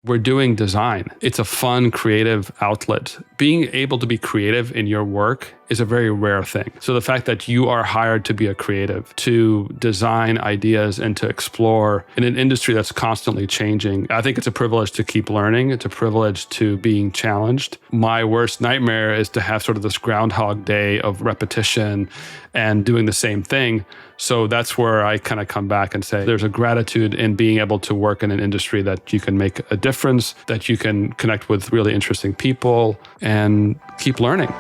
we're doing design. It's a fun, creative outlet. Being able to be creative in your work is a very rare thing. So the fact that you are hired to be a creative, to design ideas and to explore in an industry that's constantly changing, I think it's a privilege to keep learning. It's a privilege to being challenged. My worst nightmare is to have sort of this Groundhog Day of repetition and doing the same thing. So that's where I kind of come back and say there's a gratitude in being able to work in an industry that you can make a difference, that you can connect with really interesting people and keep learning.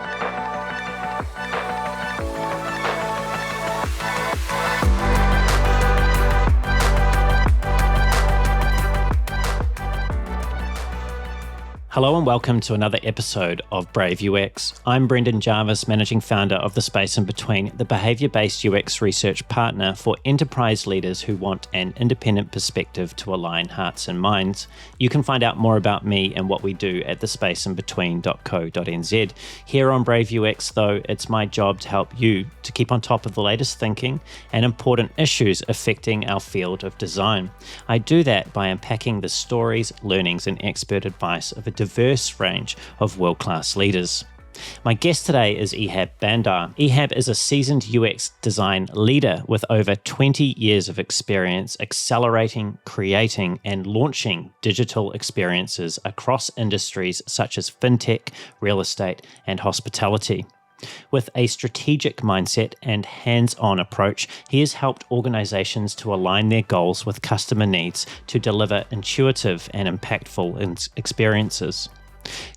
Hello and welcome to another episode of Brave UX. I'm Brendan Jarvis, managing founder of The Space in Between, the behavior-based UX research partner for enterprise leaders who want an independent perspective to align hearts and minds. You can find out more about me and what we do at thespaceinbetween.co.nz. Here on Brave UX, though, it's my job to help you to keep on top of the latest thinking and important issues affecting our field of design. I do that by unpacking the stories, learnings, and expert advice of a diverse range of world-class leaders. My guest today is Ehab Bandar. Ehab is a seasoned UX design leader with over 20 years of experience accelerating, creating, and launching digital experiences across industries such as fintech, real estate, and hospitality. With a strategic mindset and hands-on approach, he has helped organizations to align their goals with customer needs to deliver intuitive and impactful experiences.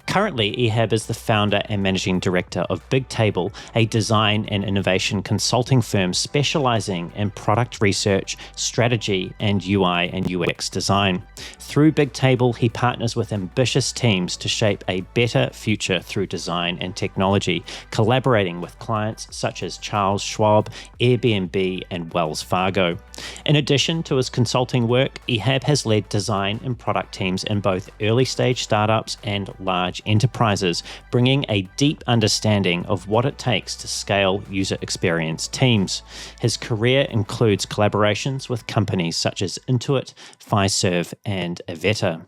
Currently, Ehab is the founder and managing director of Bigtable, a design and innovation consulting firm specializing in product research, strategy, and UI and UX design. Through Bigtable, he partners with ambitious teams to shape a better future through design and technology, collaborating with clients such as Charles Schwab, Airbnb, and Wells Fargo. In addition to his consulting work, Ehab has led design and product teams in both early-stage startups and large enterprises, bringing a deep understanding of what it takes to scale user experience teams. His career includes collaborations with companies such as Intuit, Fiserv, and Avetta.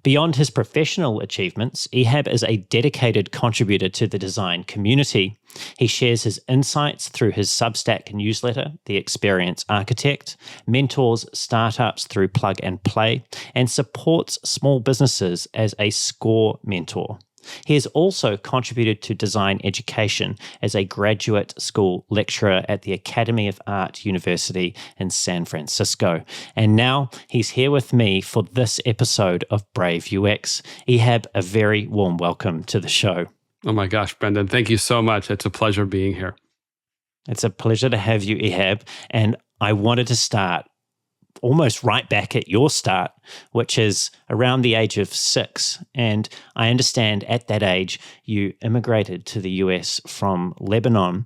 Beyond his professional achievements, Ehab is a dedicated contributor to the design community. He shares his insights through his Substack newsletter, The Experience Architect, mentors startups through Plug and Play, and supports small businesses as a SCORE mentor. He has also contributed to design education as a graduate school lecturer at the Academy of Art University in San Francisco. And now he's here with me for this episode of Brave UX. Ehab, a very warm welcome to the show. Oh my gosh, Brendan, thank you so much. It's a pleasure being here. It's a pleasure to have you, Ehab. And I wanted to start almost right back at your start, which is around the age of 6. And I understand at that age, you immigrated to the US from Lebanon.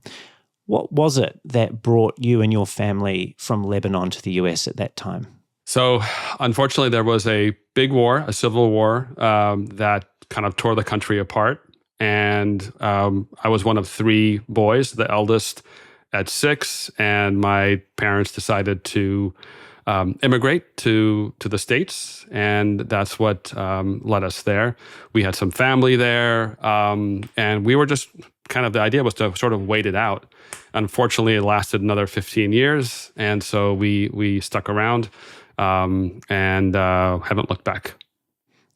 What was it that brought you and your family from Lebanon to the US at that time? So unfortunately, there was a big war, a civil war that kind of tore the country apart. And I was one of 3 boys, the eldest at 6, and my parents decided to immigrate to the States, and that's what led us there. We had some family there, and we were just kind of, the idea was to sort of wait it out. Unfortunately, it lasted another 15 years, and so we stuck around and haven't looked back.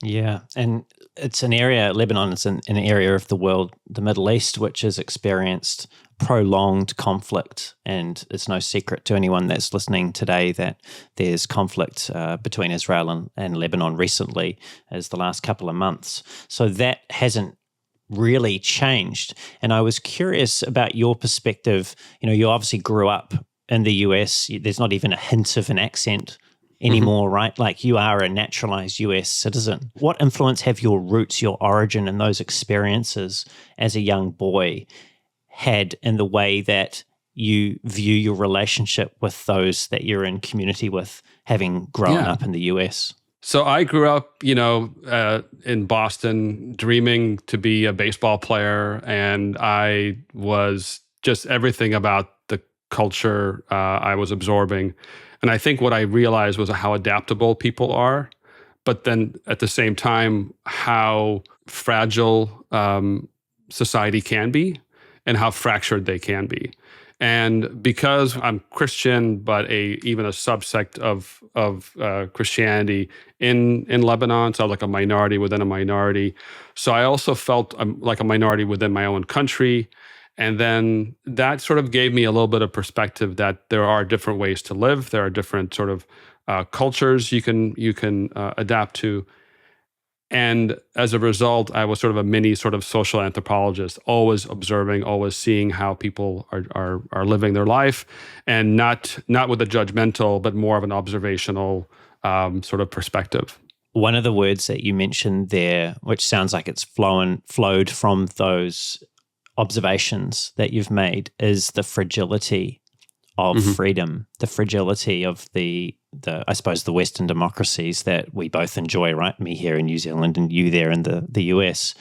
Yeah, and it's an area, Lebanon is an area of the world, the Middle East, which has experienced prolonged conflict. And it's no secret to anyone that's listening today that there's conflict between Israel and Lebanon recently as the last couple of months. So that hasn't really changed. And I was curious about your perspective. You know, you obviously grew up in the US. There's not even a hint of an accent anymore, right? Like you are a naturalized US citizen. What influence have your roots, your origin, and those experiences as a young boy had in the way that you view your relationship with those that you're in community with, having grown up in the US? So I grew up, in Boston, dreaming to be a baseball player, and I was just everything about the culture I was absorbing. And I think what I realized was how adaptable people are. but then at the same time, how fragile society can be and how fractured they can be. And because I'm Christian, but even a subsect of Christianity in Lebanon, so I was like a minority within a minority. So I also felt like a minority within my own country. And then that sort of gave me a little bit of perspective that there are different ways to live. There are different sort of cultures you can adapt to. And as a result, I was sort of a mini sort of social anthropologist, always observing, always seeing how people are living their life, and not with a judgmental, but more of an observational sort of perspective. One of the words that you mentioned there, which sounds like it's flowed from those observations that you've made, is the fragility of freedom, the fragility of the I suppose the Western democracies that we both enjoy, right? Me here in New Zealand and you there in the US.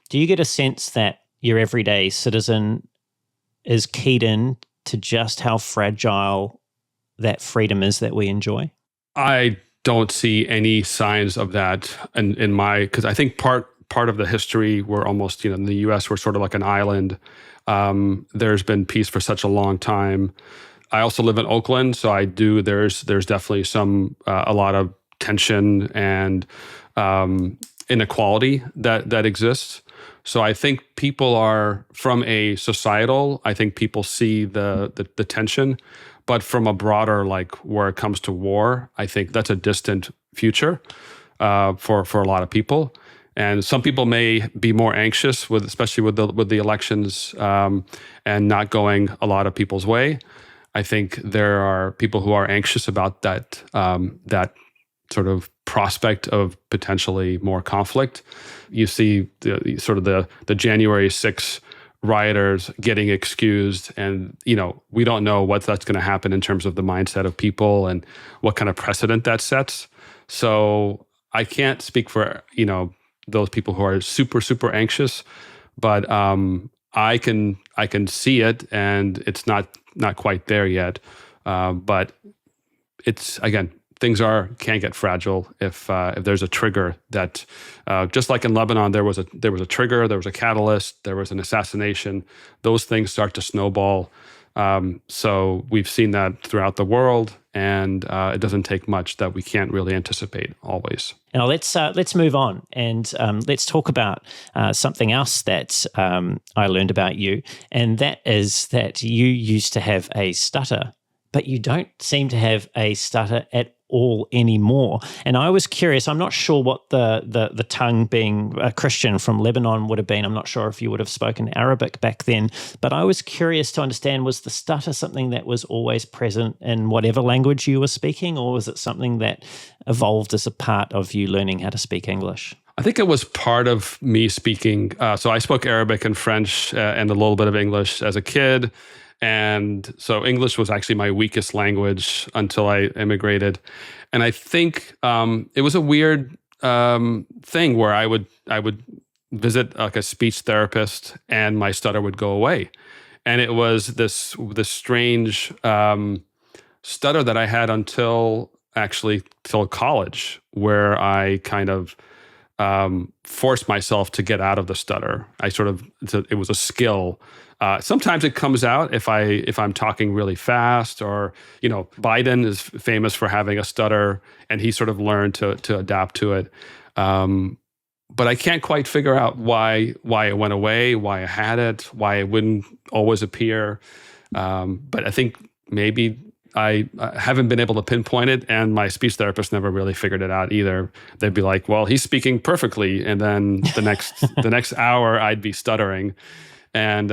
Do you get a sense that your everyday citizen is keyed in to just how fragile that freedom is that we enjoy? I don't see any signs of that in my, because I think part of the history, we're almost, in the US, we're sort of like an island. There's been peace for such a long time. I also live in Oakland, so there's definitely a lot of tension and inequality that exists. So I think people are, from a societal, I think people see the tension, but from a broader, like where it comes to war, I think that's a distant future for a lot of people. And some people may be more anxious especially with the elections and not going a lot of people's way. I think there are people who are anxious about that sort of prospect of potentially more conflict. You see the January 6th rioters getting excused, and we don't know what that's going to happen in terms of the mindset of people and what kind of precedent that sets. So I can't speak for those people who are super, super anxious, but I can see it, and it's not quite there yet. But it's, again, things can get fragile if there's a trigger that, just like in Lebanon, there was a trigger, there was a catalyst, there was an assassination. Those things start to snowball. So we've seen that throughout the world, and it doesn't take much that we can't really anticipate always. Now let's move on, and let's talk about something else that I learned about you, and that is that you used to have a stutter, but you don't seem to have a stutter at all anymore. And I was curious, I'm not sure what the tongue, being a Christian from Lebanon, would have been. I'm not sure if you would have spoken Arabic back then, but I was curious to understand, was the stutter something that was always present in whatever language you were speaking, or was it something that evolved as a part of you learning how to speak English? I think it was part of me speaking. So I spoke Arabic and French and a little bit of English as a kid. And so English was actually my weakest language until I immigrated. And I think it was a weird thing where I would visit like a speech therapist and my stutter would go away. And it was this strange stutter that I had till college, where I kind of forced myself to get out of the stutter. It was a skill. Sometimes it comes out if I'm talking really fast, or Biden is famous for having a stutter, and he sort of learned to adapt to it. But I can't quite figure out why it went away, why I had it, why it wouldn't always appear. But I think maybe I haven't been able to pinpoint it, and my speech therapist never really figured it out either. They'd be like, "Well, he's speaking perfectly," and then the next hour I'd be stuttering. And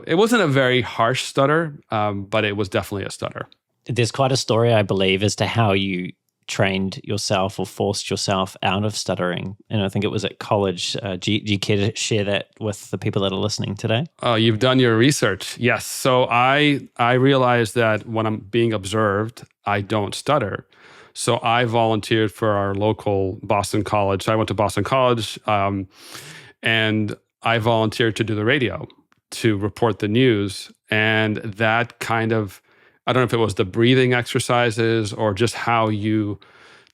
it wasn't a very harsh stutter, but it was definitely a stutter. There's quite a story, I believe, as to how you trained yourself or forced yourself out of stuttering. And I think it was at college. Do you care to share that with the people that are listening today? Oh, you've done your research. Yes. So I realized that when I'm being observed, I don't stutter. So I volunteered for our local Boston college. So I went to Boston College, and I volunteered to do the radio, to report the news. And that kind of, I don't know if it was the breathing exercises or just how you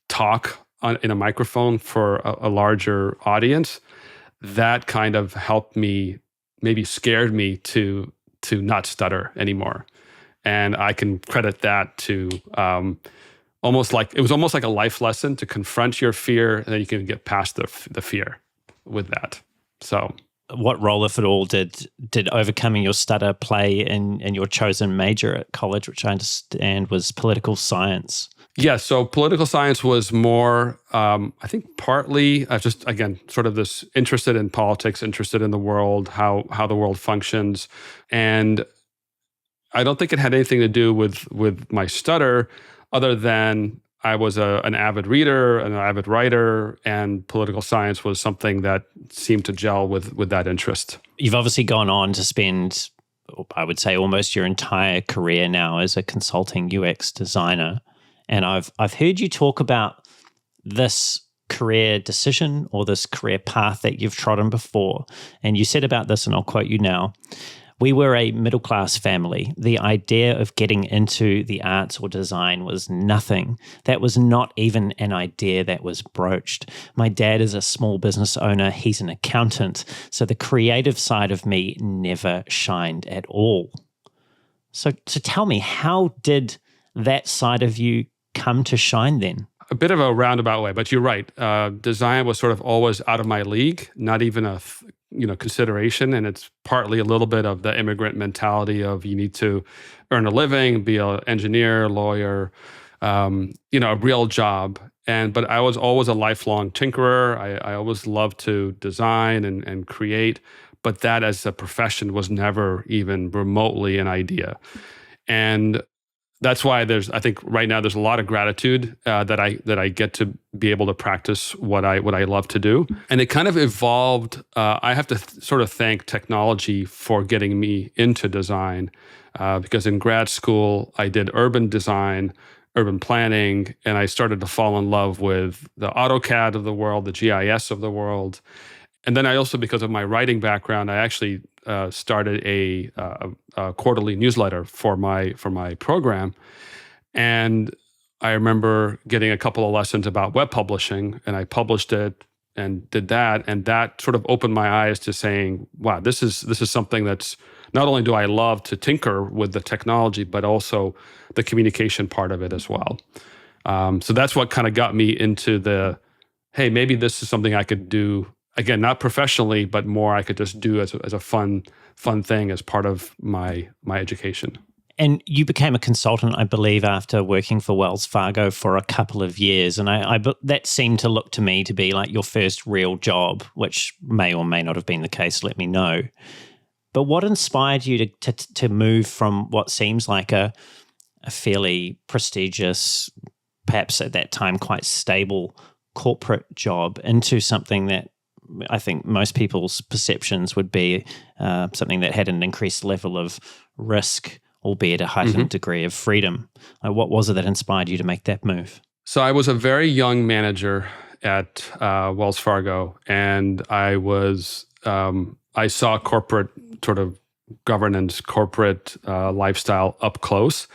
talk in a microphone for a larger audience, that kind of helped me, maybe scared me to not stutter anymore. And I can credit that to it was almost like a life lesson to confront your fear, and then you can get past the fear with that. So, what role, if at all, did overcoming your stutter play in your chosen major at college, which I understand was political science? Yeah, so political science was more, I think partly just, again, sort of this interested in politics, interested in the world, how the world functions. And I don't think it had anything to do with my stutter, other than I was an avid reader, an avid writer, and political science was something that seemed to gel with that interest. You've obviously gone on to spend, I would say, almost your entire career now as a consulting UX designer. And I've heard you talk about this career decision or this career path that you've trodden before. And you said about this, and I'll quote you now, "We were a middle-class family. The idea of getting into the arts or design was nothing. That was not even an idea that was broached. My dad is a small business owner. He's an accountant. So the creative side of me never shined at all." So tell me, how did that side of you come to shine then? A bit of a roundabout way, but you're right. Design was sort of always out of my league, not even a consideration. And it's partly a little bit of the immigrant mentality of you need to earn a living, be an engineer, lawyer, a real job. But I was always a lifelong tinkerer. I always loved to design and create, but that as a profession was never even remotely an idea. And that's why I think right now there's a lot of gratitude that I get to be able to practice what I love to do. And it kind of evolved. I have to sort of thank technology for getting me into design, because in grad school I did urban design, urban planning, and I started to fall in love with the AutoCAD of the world, the GIS of the world. And then I also, because of my writing background, I actually started a quarterly newsletter for my program. And I remember getting a couple of lessons about web publishing, and I published it and did that. And that sort of opened my eyes to saying, wow, this is something that's, not only do I love to tinker with the technology, but also the communication part of it as well. So that's what kind of got me into hey, maybe this is something I could do. Again, not professionally, but more I could just do as a fun thing as part of my education. And you became a consultant, I believe, after working for Wells Fargo for a couple of years. And that seemed to look to me to be like your first real job, which may or may not have been the case. Let me know. But what inspired you to move from what seems like a fairly prestigious, perhaps at that time quite stable corporate job into something that I think most people's perceptions would be something that had an increased level of risk, albeit a heightened degree of freedom? What was it that inspired you to make that move? So I was a very young manager at Wells Fargo, and I saw corporate sort of governance, corporate lifestyle up close.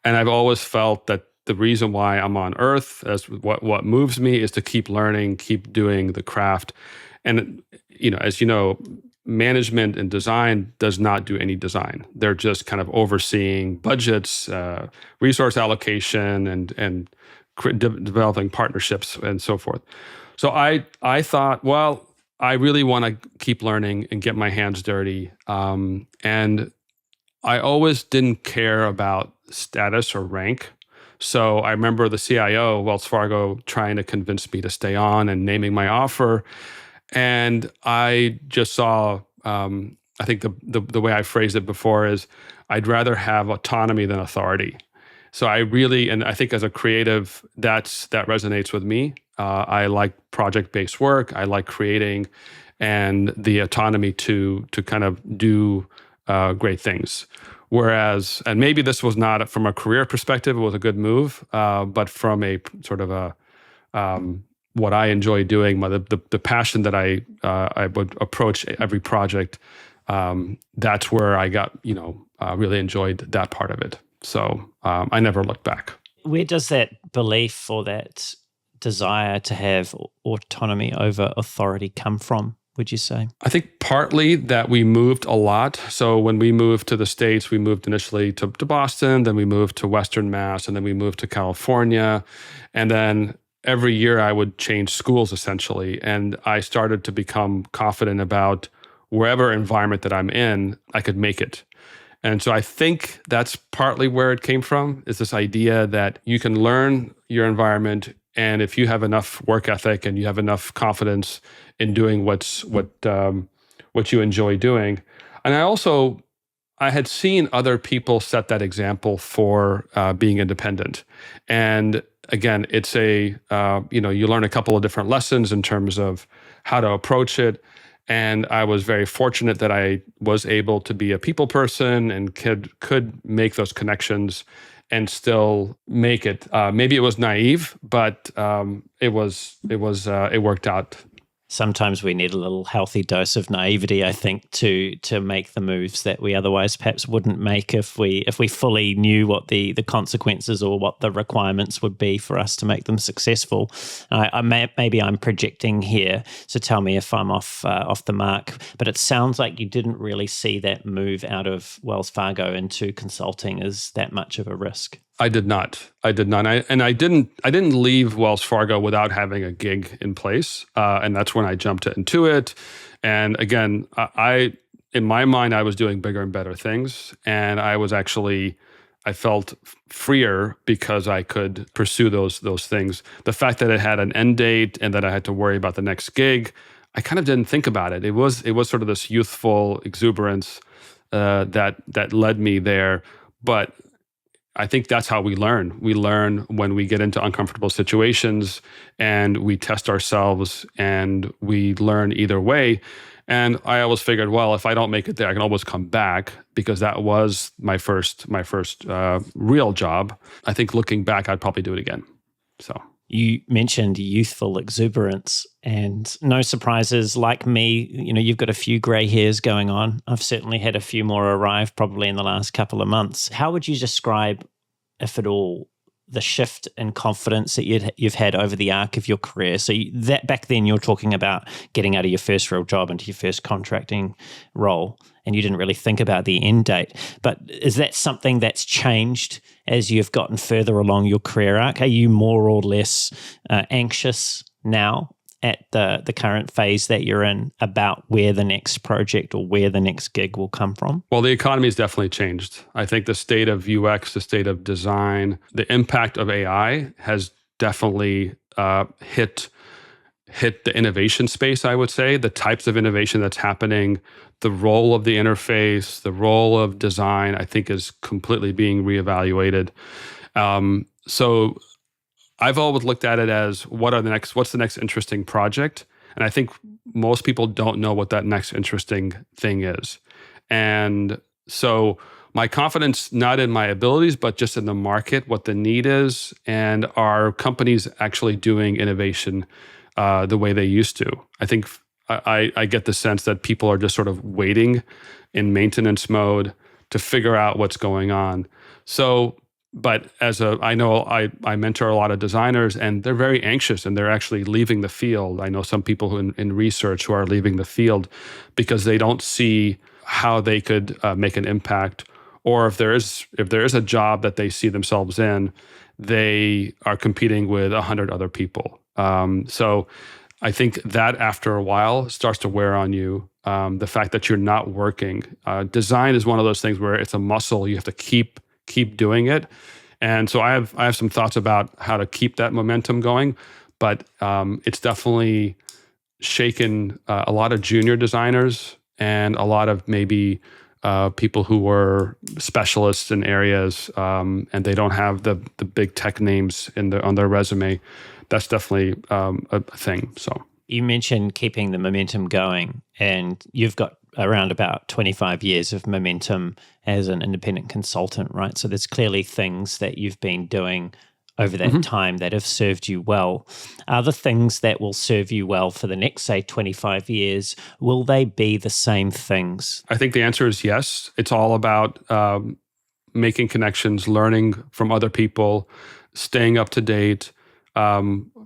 And I've always felt that the reason why I'm on Earth, as what moves me, is to keep learning, keep doing the craft. And, as you know, management and design does not do any design. They're just kind of overseeing budgets, resource allocation, and developing partnerships and so forth. So I thought, well, I really want to keep learning and get my hands dirty. And I always didn't care about status or rank. So I remember the CIO, Wells Fargo, trying to convince me to stay on and naming my offer. And I just saw, I think the way I phrased it before is, I'd rather have autonomy than authority. So and I think as a creative, that resonates with me. I like project-based work. I like creating, and the autonomy to kind of do great things. Whereas, and maybe this was not from a career perspective, it was a good move, but from a sort of what I enjoy doing, the passion that I would approach every project, that's where I got, really enjoyed that part of it. So I never looked back. Where does that belief or that desire to have autonomy over authority come from, would you say? I think partly that we moved a lot. So when we moved to the States, we moved initially to Boston, then we moved to Western Mass, and then we moved to California. And then every year I would change schools essentially. And I started to become confident about wherever environment that I'm in, I could make it. And so I think that's partly where it came from, is this idea that you can learn your environment, and if you have enough work ethic and you have enough confidence in doing what you enjoy doing. And I had seen other people set that example for being independent. And again, it's you learn a couple of different lessons in terms of how to approach it. And I was very fortunate that I was able to be a people person and could make those connections and still make it. Maybe it was naive, but it worked out. Sometimes we need a little healthy dose of naivety, I think, to make the moves that we otherwise perhaps wouldn't make if we fully knew what the consequences or what the requirements would be for us to make them successful. Maybe I'm projecting here, so tell me if I'm off the mark. But it sounds like you didn't really see that move out of Wells Fargo into consulting as that much of a risk. I did not. I didn't leave Wells Fargo without having a gig in place. And that's when I jumped into it. And again, in my mind, I was doing bigger and better things. And I felt freer because I could pursue those things. The fact that it had an end date and that I had to worry about the next gig, I kind of didn't think about it. It was sort of this youthful exuberance that led me there. But I think that's how we learn. We learn when we get into uncomfortable situations and we test ourselves, and we learn either way. And I always figured, well, if I don't make it there, I can always come back, because that was my first real job. I think looking back, I'd probably do it again. So you mentioned youthful exuberance, and no surprises. Like me, you've got a few gray hairs going on. I've certainly had a few more arrive probably in the last couple of months. How would you describe, if at all, the shift in confidence that you've had over the arc of your career? So that back then you're talking about getting out of your first real job into your first contracting role, and you didn't really think about the end date. But is that something that's changed as you've gotten further along your career arc? Are you more or less anxious now at the current phase that you're in about where the next project or where the next gig will come from? Well, the economy has definitely changed. I think the state of UX, the state of design, the impact of AI has definitely hit the innovation space, I would say. The types of innovation that's happening, the role of the interface, the role of design, I think is completely being reevaluated. So I've always looked at it as what's the next interesting project? And I think most people don't know what that next interesting thing is. And so my confidence, not in my abilities, but just in the market, what the need is, and are companies actually doing innovation the way they used to? I think I get the sense that people are just sort of waiting in maintenance mode to figure out what's going on. So, but I know I mentor a lot of designers, and they're very anxious, and they're actually leaving the field. I know some people who in research who are leaving the field because they don't see how they could make an impact, or if there is a job that they see themselves in, they are competing with 100 other people. So I think that after a while starts to wear on you. The fact that you're not working. Design is one of those things where it's a muscle. You have to keep doing it. And so I have some thoughts about how to keep that momentum going, but it's definitely shaken a lot of junior designers and a lot of maybe people who were specialists in areas, and they don't have the big tech names on their resume. That's definitely a thing. So you mentioned keeping the momentum going, and you've got around about 25 years of momentum as an independent consultant, right? So there's clearly things that you've been doing over that time that have served you well. Are the things that will serve you well for the next, say, 25 years, will they be the same things? I think the answer is yes. It's all about making connections, learning from other people, staying up to date,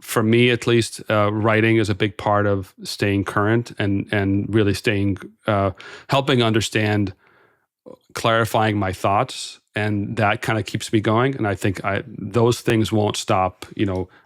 for me, at least, writing is a big part of staying current and really helping understand, clarifying my thoughts, and that kind of keeps me going. And I think those things won't stop.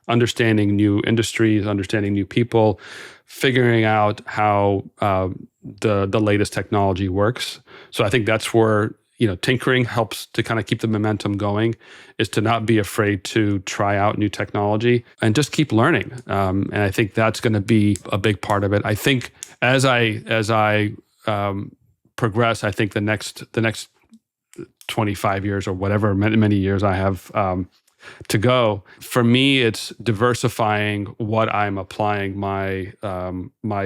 Understanding new industries, understanding new people, figuring out how the latest technology works. So I think that's where tinkering helps to kind of keep the momentum going, is to not be afraid to try out new technology and just keep learning. And I think that's going to be a big part of it. I think as I progress, I think the next 25 years or whatever many years I have to go, for me, it's diversifying what I'm applying my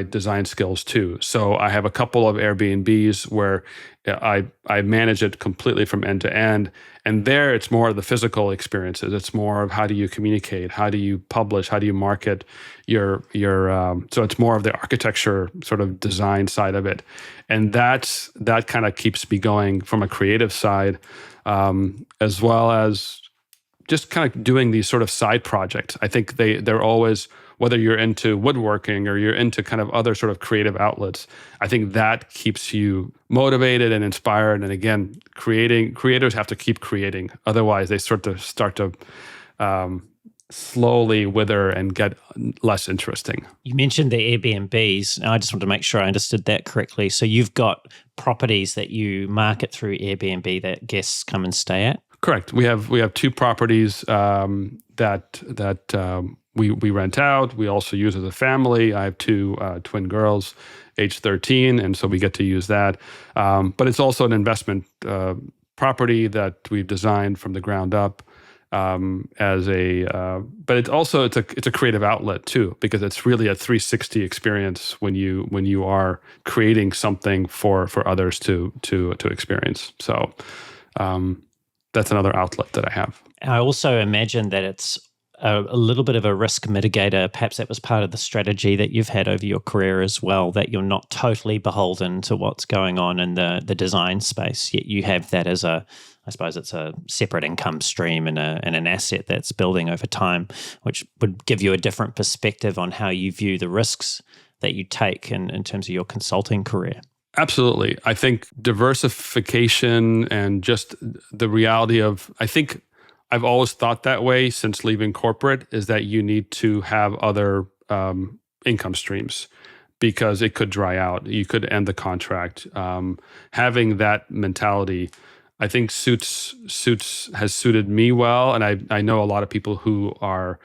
design skills to. So I have a couple of Airbnbs where I manage it completely from end to end. And there it's more of the physical experiences. It's more of how do you communicate? How do you publish? How do you market your so it's more of the architecture sort of design side of it. And that kind of keeps me going from a creative side, as well as just kind of doing these sort of side projects. I think they're always, whether you're into woodworking or you're into kind of other sort of creative outlets, I think that keeps you motivated and inspired. And again, creators have to keep creating. Otherwise, they start to slowly wither and get less interesting. You mentioned the Airbnbs. I just want to make sure I understood that correctly. So you've got properties that you market through Airbnb that guests come and stay at? Correct. We have two properties that we rent out. We also use as a family. I have two twin girls, age 13, and so we get to use that. But it's also an investment property that we've designed from the ground up but it's a creative outlet too, because it's really a 360 experience when you are creating something for others to experience. So. That's another outlet that I have. I also imagine that it's a little bit of a risk mitigator. Perhaps that was part of the strategy that you've had over your career as well, that you're not totally beholden to what's going on in the design space, yet you have that as I suppose it's a separate income stream and an asset that's building over time, which would give you a different perspective on how you view the risks that you take in terms of your consulting career. Absolutely. I think diversification and just the reality of, I think I've always thought that way since leaving corporate, is that you need to have other income streams because it could dry out. You could end the contract. Having that mentality, I think has suited me well. And I know a lot of people who are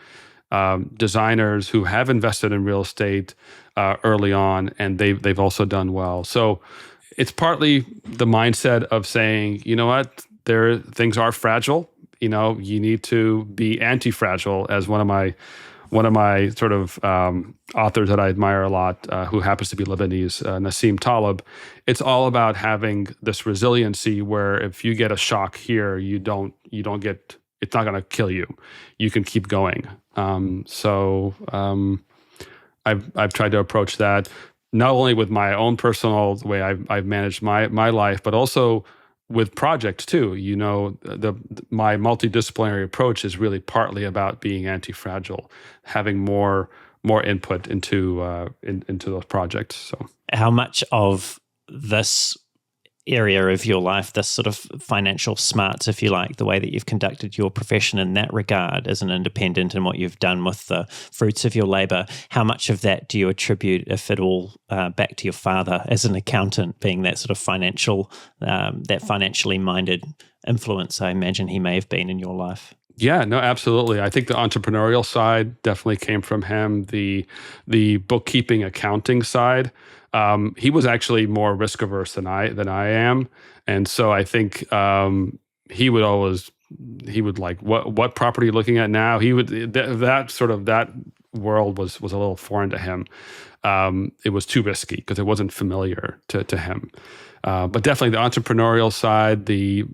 designers who have invested in real estate early on, and they've also done well. So it's partly the mindset of saying, you know what, things are fragile. You need to be anti-fragile, as one of my sort of authors that I admire a lot, who happens to be Lebanese, Nassim Taleb. It's all about having this resiliency where if you get a shock here, you don't get, it's not going to kill you. You can keep going. I've tried to approach that not only with my own personal way I've managed my life, but also with projects too. My multidisciplinary approach is really partly about being anti-fragile, having more input into those projects. So, how much of this area of your life, this sort of financial smarts, if you like, the way that you've conducted your profession in that regard as an independent and what you've done with the fruits of your labor, how much of that do you attribute, if at all, back to your father as an accountant, being that sort of that financially minded influence I imagine he may have been in your life? Yeah, no, absolutely. I think the entrepreneurial side definitely came from him. The bookkeeping, accounting side, he was actually more risk averse than I am, and so I think he would like, what property are you looking at now? He would that world was a little foreign to him. It was too risky because it wasn't familiar to him. But definitely the entrepreneurial side, the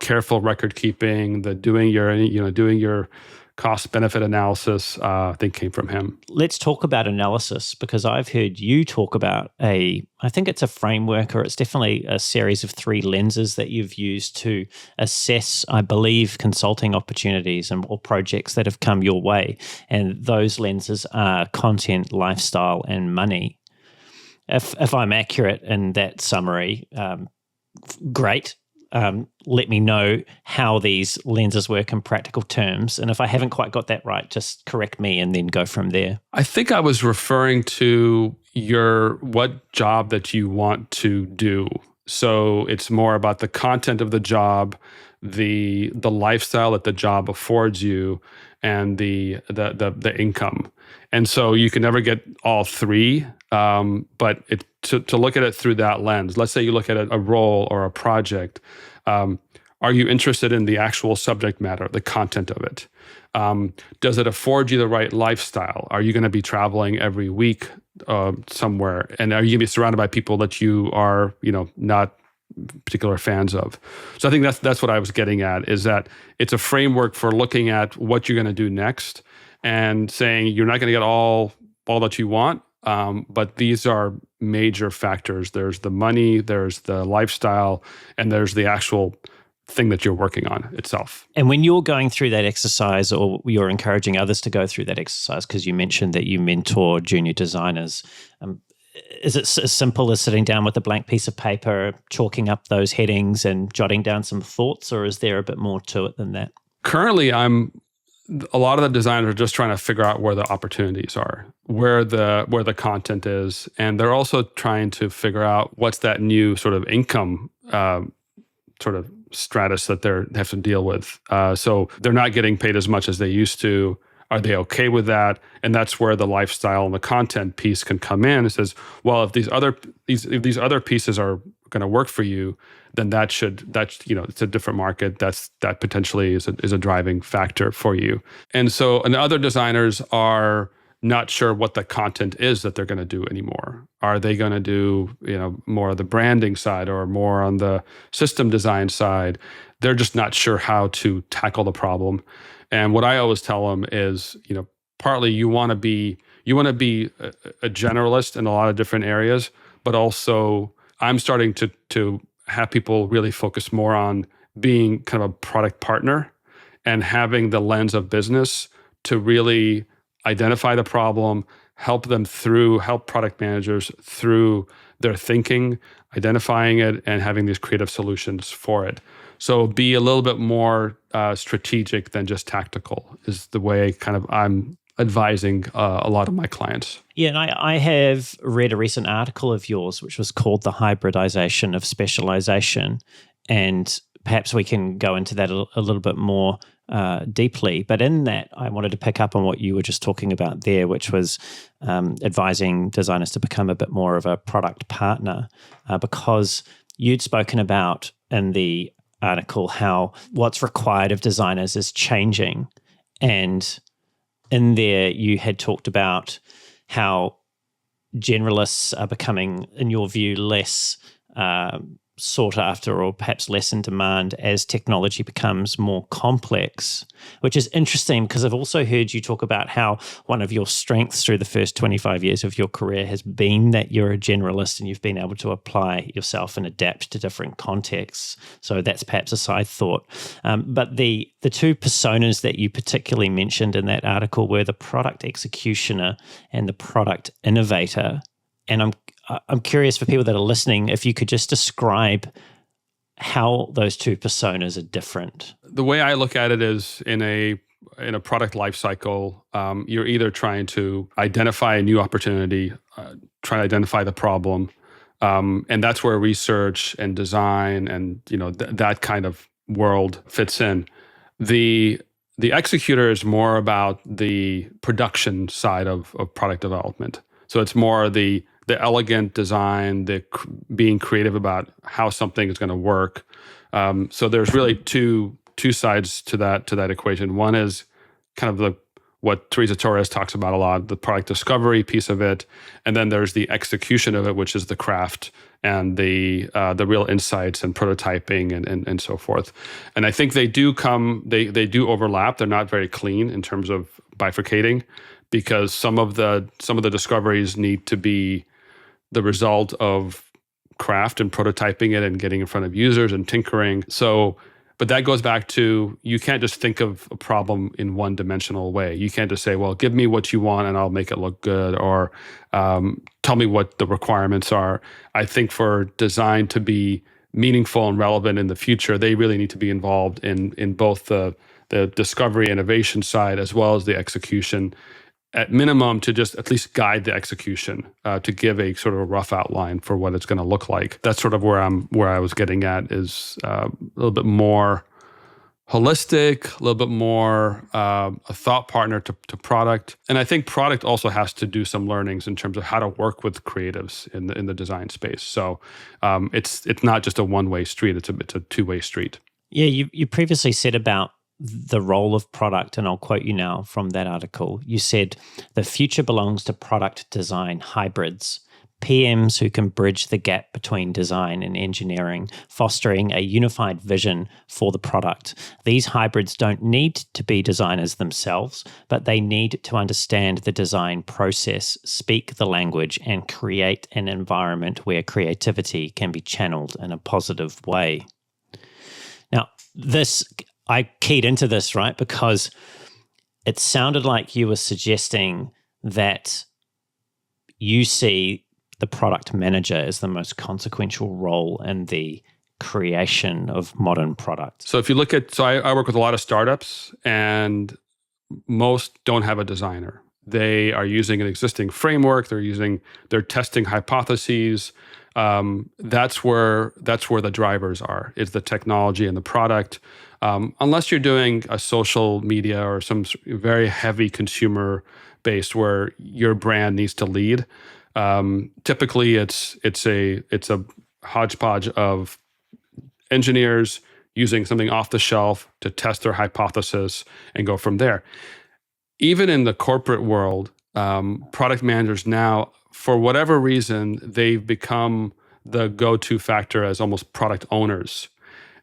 careful record keeping, the doing your cost-benefit analysis, I think came from him. Let's talk about analysis, because I've heard you talk about I think it's a framework, or it's definitely a series of 3 lenses that you've used to assess, I believe, consulting opportunities or projects that have come your way. And those lenses are content, lifestyle, and money. If I'm accurate in that summary, great. Let me know how these lenses work in practical terms. And if I haven't quite got that right, just correct me and then go from there. I think I was referring to what job that you want to do. So it's more about the content of the job, the lifestyle that the job affords you, and the income. And so you can never get all 3, but to look at it through that lens. Let's say you look at a role or a project. Are you interested in the actual subject matter, the content of it? Does it afford you the right lifestyle? Are you going to be traveling every week somewhere? And are you going to be surrounded by people that you are, not particular fans of? So I think that's what I was getting at, is that it's a framework for looking at what you're going to do next and saying you're not going to get all that you want, but these are major factors. There's the money, there's the lifestyle, and there's the actual thing that you're working on itself. And when you're going through that exercise, or you're encouraging others to go through that exercise, because you mentioned that you mentor junior designers, is it as simple as sitting down with a blank piece of paper, chalking up those headings and jotting down some thoughts, or is there a bit more to it than that? Currently, a lot of the designers are just trying to figure out where the opportunities are, where the content is, and they're also trying to figure out what's that new sort of income sort of stratus that they have to deal with. So they're not getting paid as much as they used to. Are they okay with that? And that's where the lifestyle and the content piece can come in. It says, well, if these other pieces are going to work for you, then that's it's a different market. That potentially is a driving factor for you. And other designers are not sure what the content is that they're going to do anymore. Are they going to do, more of the branding side or more on the system design side? They're just not sure how to tackle the problem. And what I always tell them is, partly you want to be a generalist in a lot of different areas, but also I'm starting to have people really focus more on being kind of a product partner and having the lens of business to really identify the problem, help product managers through their thinking, identifying it, and having these creative solutions for it. So be a little bit more strategic than just tactical is the way kind of I'm advising a lot of my clients. Yeah, and I have read a recent article of yours, which was called The Hybridization of Specialization. And perhaps we can go into that a little bit more deeply. But in that, I wanted to pick up on what you were just talking about there, which was advising designers to become a bit more of a product partner, because you'd spoken about in the article how what's required of designers is changing. And in there, you had talked about how generalists are becoming, in your view, less sought after, or perhaps less in demand as technology becomes more complex, which is interesting because I've also heard you talk about how one of your strengths through the first 25 years of your career has been that you're a generalist and you've been able to apply yourself and adapt to different contexts. So that's perhaps a side thought. But the 2 personas that you particularly mentioned in that article were the product executioner and the product innovator. And I'm curious for people that are listening, if you could just describe how those 2 personas are different. The way I look at it is in a product lifecycle, you're either trying to identify a new opportunity, try to identify the problem, and that's where research and design and that kind of world fits in. The executor is more about the production side of product development. So it's more the elegant design, the being creative about how something is going to work. So there's really two sides to that equation. One is kind of what Teresa Torres talks about a lot, the product discovery piece of it, and then there's the execution of it, which is the craft and the real insights and prototyping and so forth. And I think they do overlap. They're not very clean in terms of bifurcating, because some of the discoveries need to be the result of craft and prototyping it and getting in front of users and tinkering. But that goes back to, you can't just think of a problem in one dimensional way. You can't just say, well, give me what you want and I'll make it look good, or tell me what the requirements are. I think for design to be meaningful and relevant in the future, they really need to be involved in both the discovery innovation side as well as the execution, at minimum to just at least guide the execution, to give a sort of a rough outline for what it's going to look like. That's sort of where I was getting at, is a little bit more holistic, a little bit more a thought partner to product. And I think product also has to do some learnings in terms of how to work with creatives in the design space. So it's not just a one-way street, it's a two-way street. Yeah, you previously said about the role of product, and I'll quote you now from that article. You said, the future belongs to product design hybrids, PMs who can bridge the gap between design and engineering, fostering a unified vision for the product. These hybrids don't need to be designers themselves, but they need to understand the design process, speak the language, and create an environment where creativity can be channeled in a positive way. Now, I keyed into this, right? Because it sounded like you were suggesting that you see the product manager as the most consequential role in the creation of modern products. So if you look at, I work with a lot of startups, and most don't have a designer. They are using an existing framework. They're testing hypotheses. That's where the drivers are, is the technology and the product. Unless you're doing a social media or some very heavy consumer based where your brand needs to lead, typically it's a hodgepodge of engineers using something off the shelf to test their hypothesis and go from there. Even in the corporate world, product managers now, for whatever reason, they've become the go-to factor as almost product owners.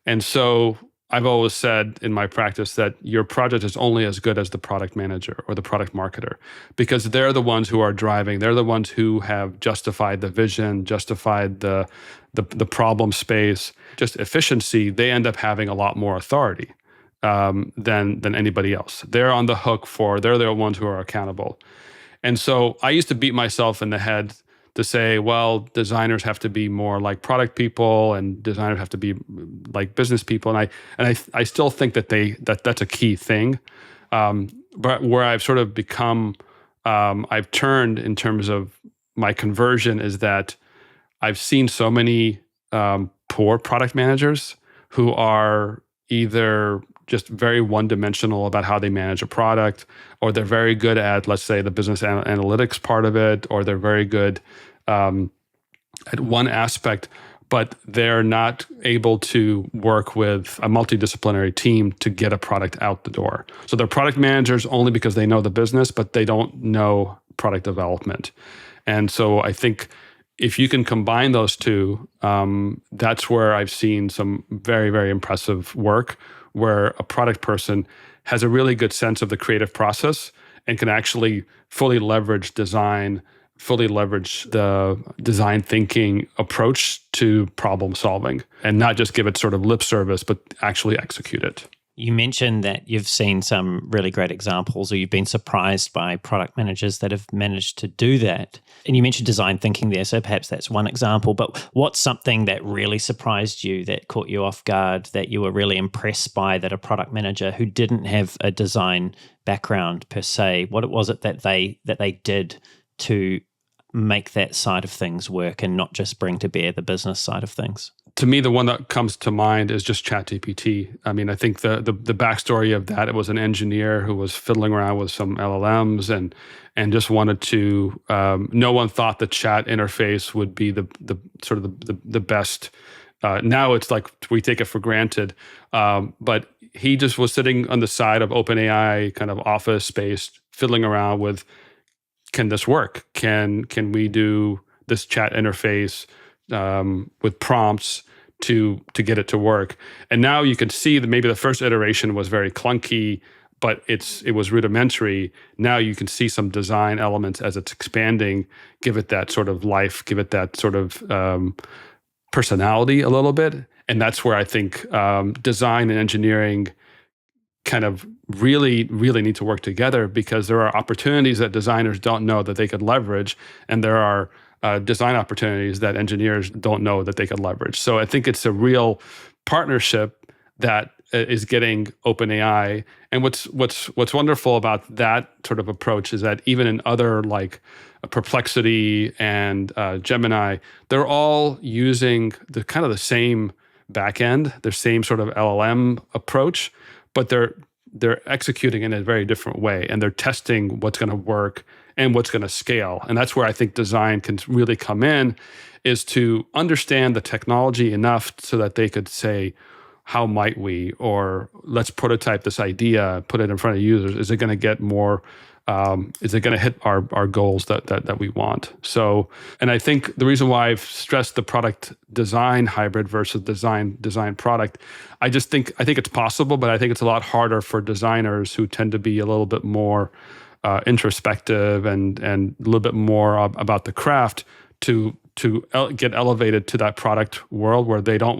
And so I've always said in my practice that your project is only as good as the product manager or the product marketer, because they're the ones who are driving. They're the ones who have justified the vision, justified the problem space, just efficiency. They end up having a lot more authority than anybody else. They're on the hook they're the ones who are accountable. And so I used to beat myself in the head to say, well, designers have to be more like product people, and designers have to be like business people. And I still think that that's a key thing. But where I've sort of become, I've turned in terms of my conversion, is that I've seen so many poor product managers who are either just very one-dimensional about how they manage a product, or they're very good at, let's say, the business analytics part of it, or they're very good at one aspect, but they're not able to work with a multidisciplinary team to get a product out the door. So they're product managers only because they know the business, but they don't know product development. And so I think if you can combine those two, that's where I've seen some very, very impressive work, where a product person has a really good sense of the creative process and can actually fully leverage design, fully leverage the design thinking approach to problem solving, and not just give it sort of lip service, but actually execute it. You mentioned that you've seen some really great examples, or you've been surprised by product managers that have managed to do that. And you mentioned design thinking there, so perhaps that's one example. But what's something that really surprised you, that caught you off guard, that you were really impressed by, that a product manager who didn't have a design background per se, what was it that they did to make that side of things work and not just bring to bear the business side of things? To me, the one that comes to mind is just ChatGPT. I mean, I think the backstory of that, it was an engineer who was fiddling around with some LLMs and just wanted to. No one thought the chat interface would be the best Now it's like we take it for granted. But he just was sitting on the side of OpenAI kind of office space, fiddling around with, can this work? Can we do this chat interface with prompts to get it to work? And now you can see that maybe the first iteration was very clunky, but it was rudimentary. Now you can see some design elements as it's expanding, give it that sort of life, give it that sort of personality a little bit. And that's where I think design and engineering kind of really, really need to work together, because there are opportunities that designers don't know that they could leverage, and there are design opportunities that engineers don't know that they could leverage. So I think it's a real partnership that is getting OpenAI. And what's wonderful about that sort of approach is that even in other like Perplexity and Gemini, they're all using the kind of the same backend, the same sort of LLM approach, but they're executing in a very different way, and they're testing what's going to work and what's going to scale. And that's where I think design can really come in, is to understand the technology enough so that they could say, how might we, or let's prototype this idea, put it in front of users. Is it going to get more, is it going to hit our goals that we want? So, and I think the reason why I've stressed the product design hybrid versus design product, I think it's possible, but I think it's a lot harder for designers who tend to be a little bit more introspective and a little bit more about the craft to get elevated to that product world where they don't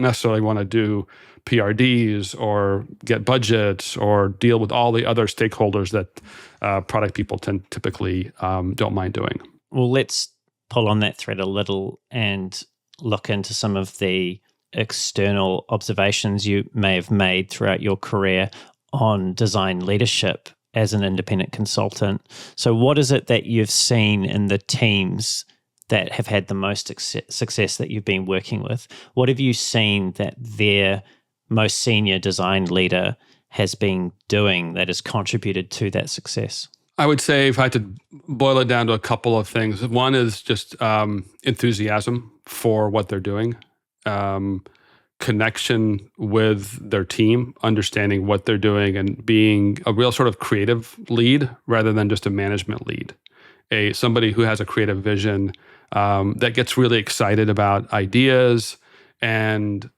necessarily want to do PRDs or get budgets or deal with all the other stakeholders that product people typically don't mind doing. Well, let's pull on that thread a little and look into some of the external observations you may have made throughout your career on design leadership as an independent consultant. So what is it that you've seen in the teams that have had the most success that you've been working with? What have you seen that their most senior design leader has been doing that has contributed to that success? I would say, if I had to boil it down to a couple of things, one is just enthusiasm for what they're doing, connection with their team, understanding what they're doing, and being a real sort of creative lead rather than just a management lead. Somebody who has a creative vision that gets really excited about ideas and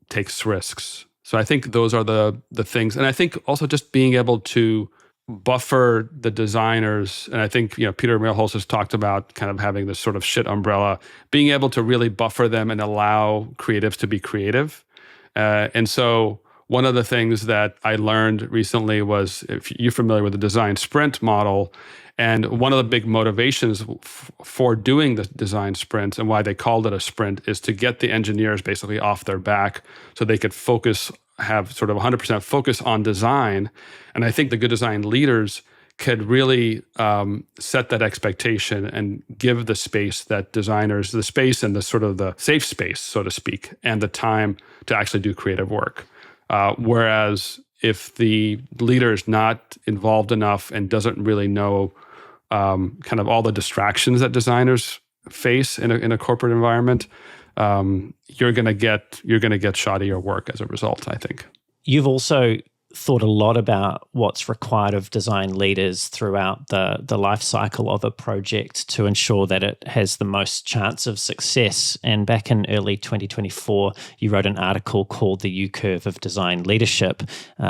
takes risks. So I think those are the things. And I think also just being able to buffer the designers. And I think, Peter Milhouse has talked about kind of having this sort of shit umbrella, being able to really buffer them and allow creatives to be creative. And so one of the things that I learned recently was, if you're familiar with the design sprint model, and one of the big motivations for doing the design sprints and why they called it a sprint is to get the engineers basically off their back so they could have sort of 100% focus on design. And I think the good design leaders could really set that expectation and give the space that designers, the space and the sort of the safe space, so to speak, and the time to actually do creative work. Whereas if the leader is not involved enough and doesn't really know kind of all the distractions that designers face in a corporate environment, you're going to get shoddier work as a result, I think. You've also thought a lot about what's required of design leaders throughout the life cycle of a project to ensure that it has the most chance of success. And back in early 2024, you wrote an article called The U-Curve of Design Leadership,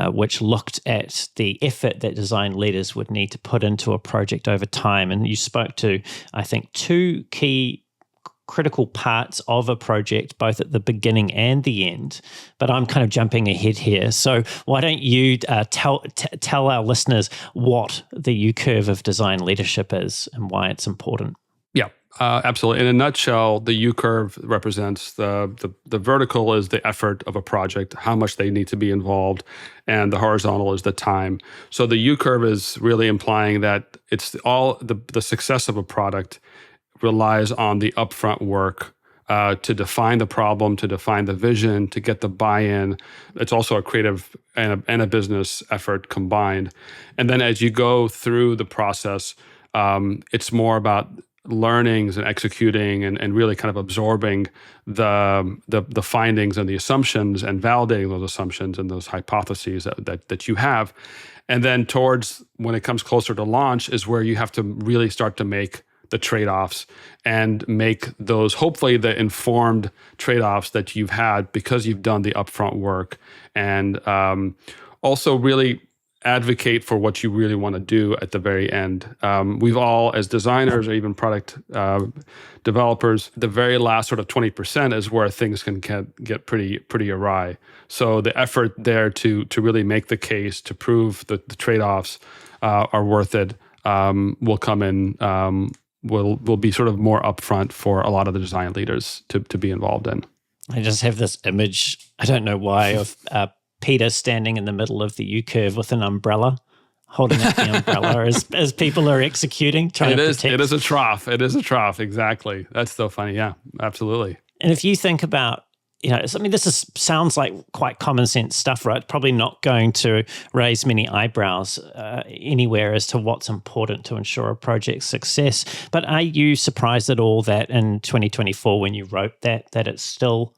which looked at the effort that design leaders would need to put into a project over time. And you spoke to, I think, two key critical parts of a project, both at the beginning and the end. But I'm kind of jumping ahead here. So why don't you tell our listeners what the U-curve of design leadership is and why it's important? Yeah, absolutely. In a nutshell, the U-curve represents the vertical is the effort of a project, how much they need to be involved, and the horizontal is the time. So the U-curve is really implying that it's all the success of a product relies on the upfront work to define the problem, to define the vision, to get the buy-in. It's also a creative and a business effort combined. And then as you go through the process, it's more about learnings and executing and really kind of absorbing the findings and the assumptions and validating those assumptions and those hypotheses that you have. And then towards when it comes closer to launch is where you have to really start to make the trade-offs and make those, hopefully the informed trade-offs that you've had because you've done the upfront work, and also really advocate for what you really want to do at the very end. We've all, as designers or even product developers, the very last sort of 20% is where things can get pretty awry. So the effort there to really make the case, to prove that the trade-offs are worth it, will come in, will be sort of more upfront for a lot of the design leaders to be involved in. I just have this image, I don't know why, of Peter standing in the middle of the U-curve with an umbrella, holding up the umbrella as people are executing, trying to protect. It is a trough. It is a trough, exactly. That's so funny. Yeah, absolutely. And if you think about, this sounds like quite common sense stuff, right? Probably not going to raise many eyebrows anywhere as to what's important to ensure a project's success. But are you surprised at all that in 2024, when you wrote that it still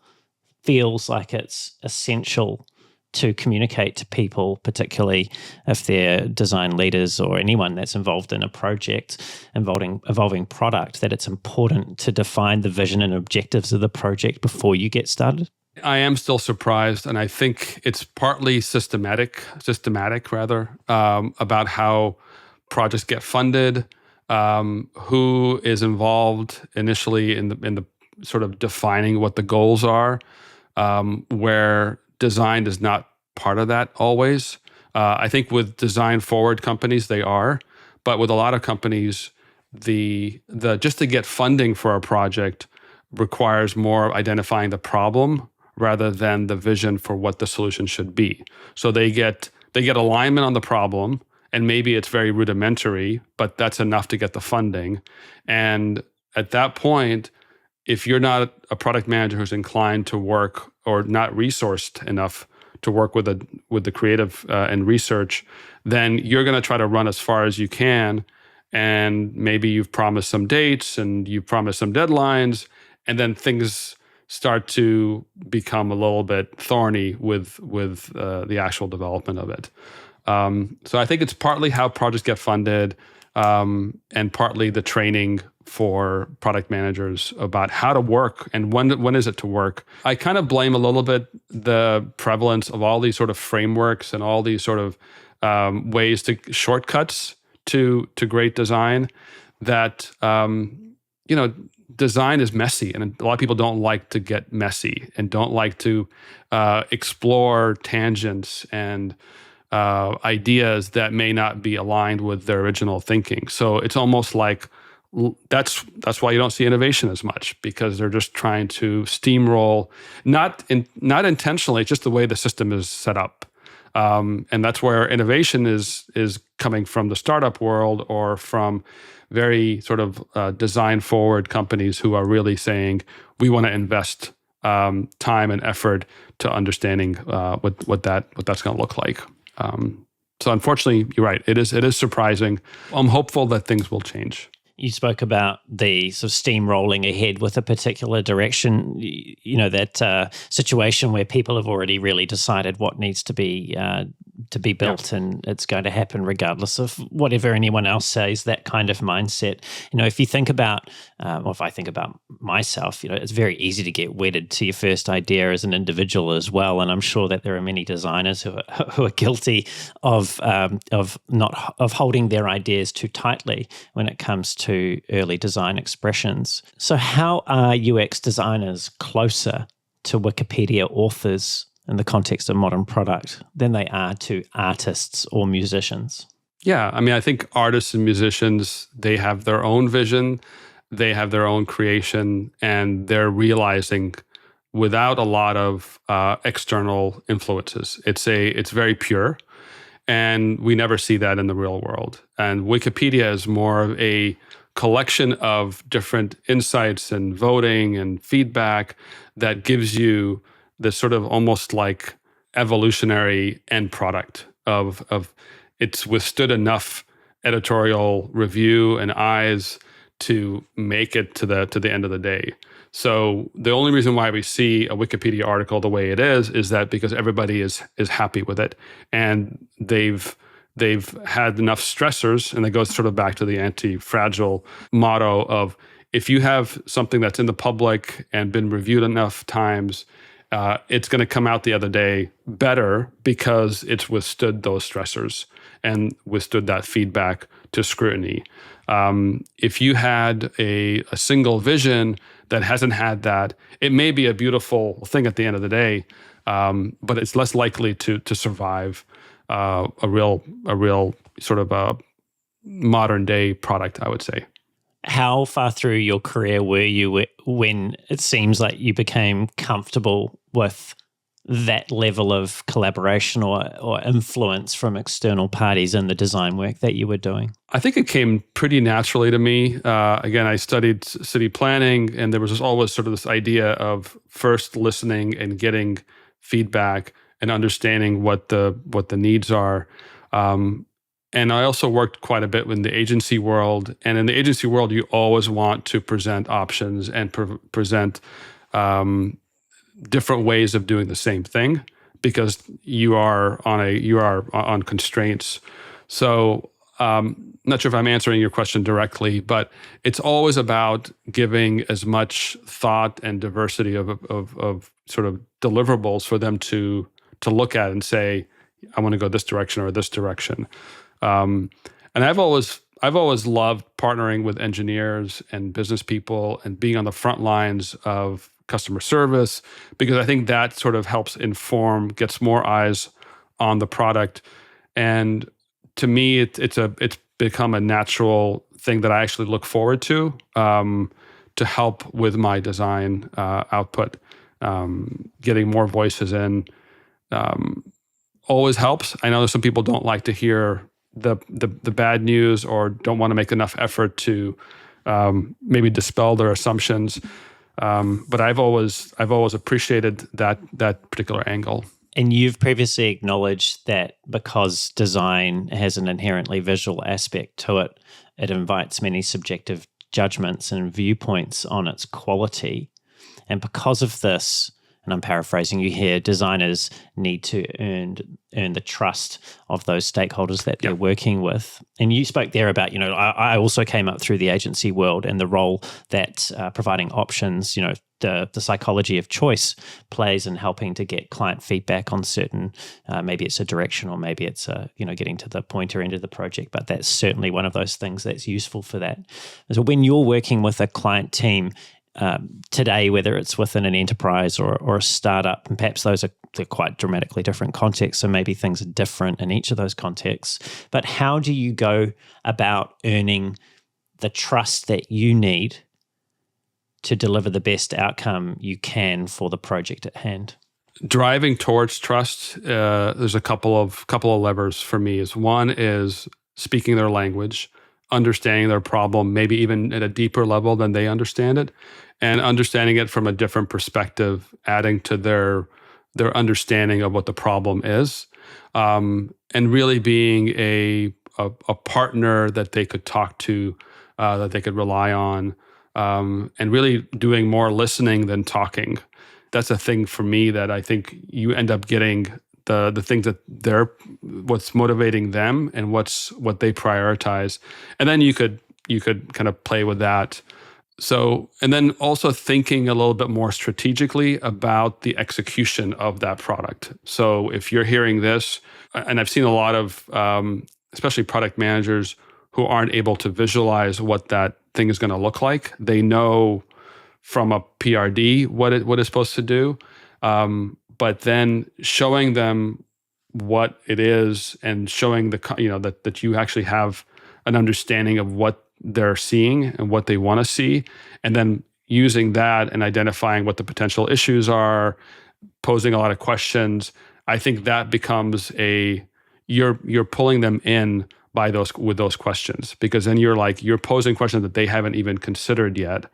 feels like it's essential to communicate to people, particularly if they're design leaders or anyone that's involved in a project involving product, that it's important to define the vision and objectives of the project before you get started? I am still surprised, and I think it's partly systematic about how projects get funded, who is involved initially in the sort of defining what the goals are, where design is not part of that always. I think with design forward companies, they are, but with a lot of companies, the just to get funding for a project requires more identifying the problem rather than the vision for what the solution should be. So they get alignment on the problem, and maybe it's very rudimentary, but that's enough to get the funding. And at that point, if you're not a product manager who's inclined to work or not resourced enough to work with the creative and research, then you're going to try to run as far as you can. And maybe you've promised some dates and you've promised some deadlines, and then things start to become a little bit thorny with the actual development of it. So I think it's partly how projects get funded, and partly the training for product managers about how to work and when is it to work. I kind of blame a little bit the prevalence of all these sort of frameworks and all these sort of ways to shortcuts to great design, that design is messy, and a lot of people don't like to get messy and don't like to explore tangents and ideas that may not be aligned with their original thinking. So it's almost like that's why you don't see innovation as much, because they're just trying to steamroll, not intentionally, just the way the system is set up. And that's where innovation is coming from the startup world, or from very sort of design forward companies who are really saying, we want to invest time and effort to understanding what that's going to look like. So unfortunately, you're right. It is surprising. I'm hopeful that things will change. You spoke about the sort of steamrolling ahead with a particular direction, that situation where people have already really decided what needs to be built, and it's going to happen regardless of whatever anyone else says, that kind of mindset. If you think about, or if I think about myself, it's very easy to get wedded to your first idea as an individual as well. And I'm sure that there are many designers who are guilty of holding their ideas too tightly when it comes to early design expressions. So how are UX designers closer to Wikipedia authors in the context of modern product than they are to artists or musicians? Yeah, I think artists and musicians, they have their own vision, they have their own creation, and they're realizing without a lot of external influences. It's very pure, and we never see that in the real world. And Wikipedia is more of a collection of different insights and voting and feedback that gives you this sort of almost like evolutionary end product of it's withstood enough editorial review and eyes to make it to the end of the day. So the only reason why we see a Wikipedia article the way it is that because everybody is happy with it, and they've had enough stressors, and it goes sort of back to the anti-fragile motto of, if you have something that's in the public and been reviewed enough times, it's going to come out the other day better because it's withstood those stressors and withstood that feedback to scrutiny. If you had a single vision that hasn't had that, it may be a beautiful thing at the end of the day, but it's less likely to survive a real sort of a modern day product, I would say. How far through your career were you when it seems like you became comfortable with that level of collaboration or influence from external parties in the design work that you were doing? I think it came pretty naturally to me. Again, I studied city planning, and there was always sort of this idea of first listening and getting feedback and understanding what the needs are. And I also worked quite a bit in the agency world. And in the agency world, you always want to present options and present different ways of doing the same thing, because you are on constraints. So not sure if I'm answering your question directly, but it's always about giving as much thought and diversity of sort of deliverables for them to look at and say, I want to go this direction or this direction. And I've always loved partnering with engineers and business people and being on the front lines of customer service, because I think that sort of helps inform, gets more eyes on the product. And to me, it's become a natural thing that I actually look forward to help with my design output. Getting more voices in always helps. I know some people don't like to hear the bad news or don't want to make enough effort to maybe dispel their assumptions. But I've always appreciated that particular angle. And you've previously acknowledged that because design has an inherently visual aspect to it, it invites many subjective judgments and viewpoints on its quality. And because of this, and I'm paraphrasing you here, designers need to earn the trust of those stakeholders that they're working with. And you spoke there about, I also came up through the agency world and the role that providing options, the psychology of choice plays in helping to get client feedback on certain, maybe it's a direction or maybe it's getting to the point or end of the project, but that's certainly one of those things that's useful for that. So when you're working with a client team, today, whether it's within an enterprise or a startup, and perhaps they're quite dramatically different contexts, so maybe things are different in each of those contexts. But how do you go about earning the trust that you need to deliver the best outcome you can for the project at hand? Driving towards trust, there's a couple of levers for me. One is speaking their language, understanding their problem, maybe even at a deeper level than they understand it, and understanding it from a different perspective, adding to their understanding of what the problem is, and really being a partner that they could talk to, that they could rely on, and really doing more listening than talking. That's a thing for me that I think you end up getting the things that what's motivating them and what they prioritize, and then you could kind of play with that. So, and then also thinking a little bit more strategically about the execution of that product. So if you're hearing this, and I've seen a lot of, especially product managers who aren't able to visualize what that thing is going to look like. They know from a PRD what it's supposed to do, but then showing them what it is and showing that you actually have an understanding of what they're seeing and what they want to see, and then using that and identifying what the potential issues are, posing a lot of questions. I think that becomes you're pulling them in with those questions, because then you're posing questions that they haven't even considered yet,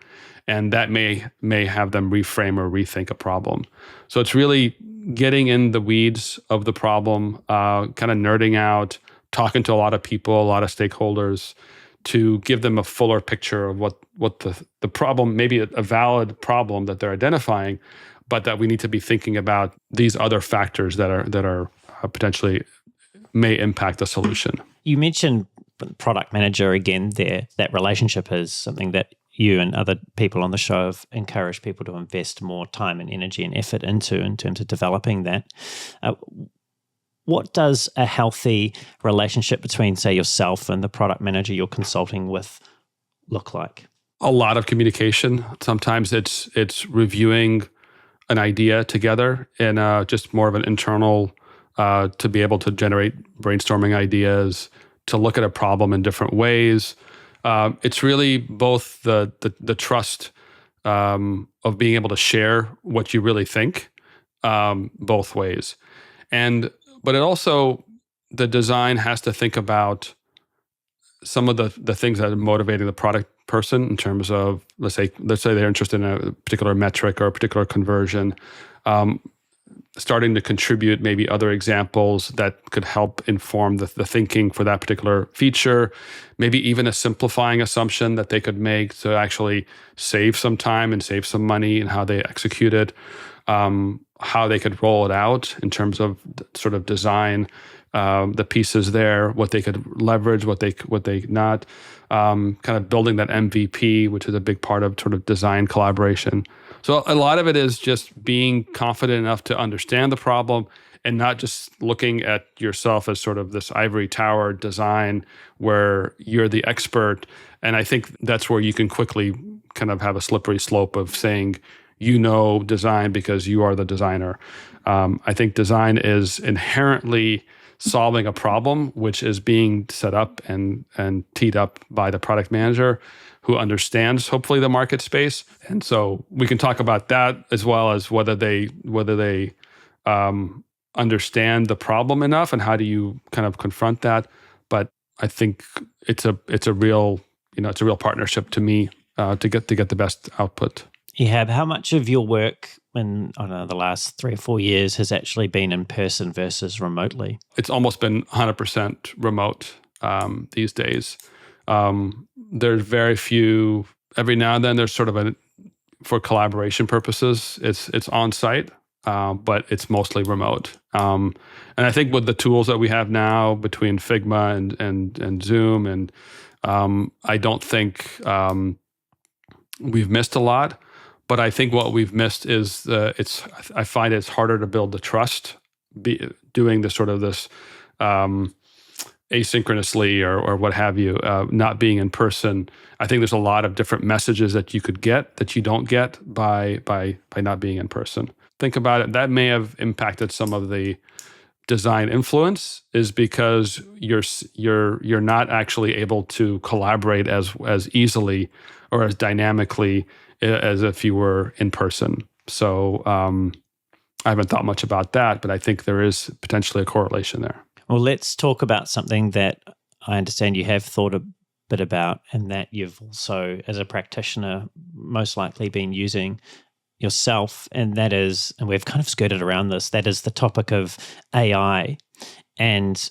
and that may have them reframe or rethink a problem. So it's really getting in the weeds of the problem, kind of nerding out, talking to a lot of people, a lot of stakeholders, to give them a fuller picture of what the problem, maybe a valid problem that they're identifying, but that we need to be thinking about these other factors that are potentially may impact the solution. You mentioned product manager again there. That relationship is something that you and other people on the show have encouraged people to invest more time and energy and effort into in terms of developing that. What does a healthy relationship between, say, yourself and the product manager you're consulting with look like? A lot of communication. Sometimes it's reviewing an idea together in just more of an internal to be able to generate brainstorming ideas, to look at a problem in different ways. It's really both the trust of being able to share what you really think both ways. But it also, the design has to think about some of the things that are motivating the product person in terms of, let's say they're interested in a particular metric or a particular conversion, starting to contribute maybe other examples that could help inform the thinking for that particular feature, maybe even a simplifying assumption that they could make to actually save some time and save some money in how they execute it, how they could roll it out in terms of sort of design, the pieces there, what they could leverage, what they not, kind of building that MVP, which is a big part of sort of design collaboration. So a lot of it is just being confident enough to understand the problem and not just looking at yourself as sort of this ivory tower design where you're the expert. And I think that's where you can quickly kind of have a slippery slope of saying, design because you are the designer. I think design is inherently solving a problem, which is being set up and teed up by the product manager who understands, hopefully, the market space. And so we can talk about that as well as whether they understand the problem enough and how do you kind of confront that. But I think it's a real partnership to me to get the best output. Ehab, how much of your work in the last 3 or 4 years has actually been in person versus remotely? It's almost been 100% remote these days. There's very few. Every now and then, there's sort of for collaboration purposes, it's on site, but it's mostly remote. And I think with the tools that we have now between Figma and Zoom, and I don't think we've missed a lot. But I think what we've missed is I find it's harder to build the trust doing this sort of this asynchronously or what have you, not being in person. I think there's a lot of different messages that you could get that you don't get by not being in person. Think about it. That may have impacted some of the design influence, is because you're not actually able to collaborate as easily or as dynamically as if you were in person. So I haven't thought much about that, but I think there is potentially a correlation there. Well, let's talk about something that I understand you have thought a bit about, and that you've also, as a practitioner, most likely been using yourself, and that is, and we've kind of skirted around this, that is the topic of AI. And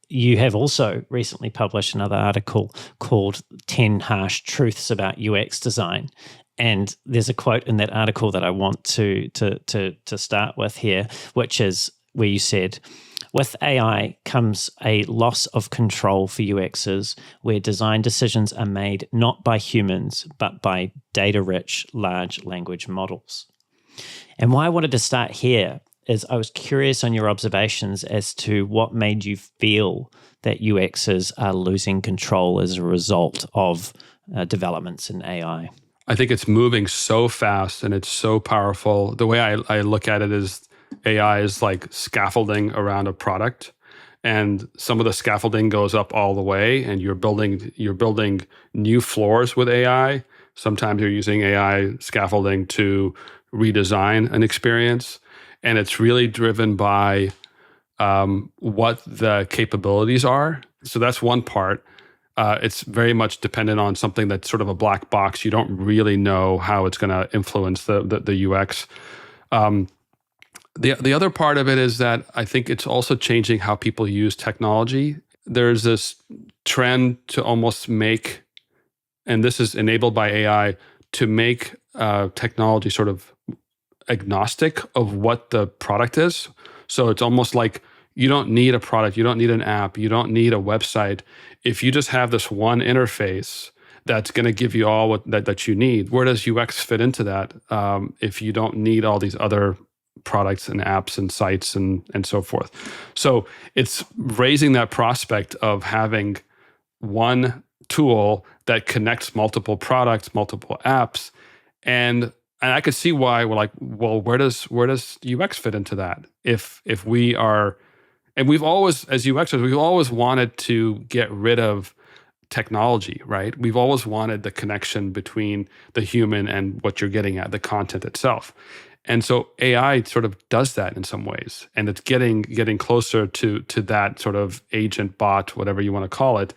you have also recently published another article called 10 Harsh Truths About UX Design. And there's a quote in that article that I want to start with here, which is where you said, "With AI comes a loss of control for UXers, where design decisions are made not by humans, but by data-rich large language models." And why I wanted to start here is I was curious on your observations as to what made you feel that UXers are losing control as a result of developments in AI. I think it's moving so fast and it's so powerful. The way I look at it is AI is like scaffolding around a product, and some of the scaffolding goes up all the way, and you're building new floors with AI. Sometimes you're using AI scaffolding to redesign an experience, and it's really driven by what the capabilities are. So that's one part. It's very much dependent on something that's sort of a black box. You don't really know how it's going to influence the UX. The other part of it is that I think it's also changing how people use technology. There's this trend to almost make, and this is enabled by AI, to make technology sort of agnostic of what the product is. So it's almost like you don't need a product, you don't need an app, you don't need a website. If you just have this one interface that's going to give you all that you need, where does UX fit into that if you don't need all these other products and apps and sites and so forth? So it's raising that prospect of having one tool that connects multiple products, multiple apps, and I could see why we're like, well, where does UX fit into that? If we are, and we've always, as UXers, we've always wanted to get rid of technology, right? We've always wanted the connection between the human and what you're getting at, the content itself. And so AI sort of does that in some ways, and it's getting closer to that sort of agent bot, whatever you want to call it,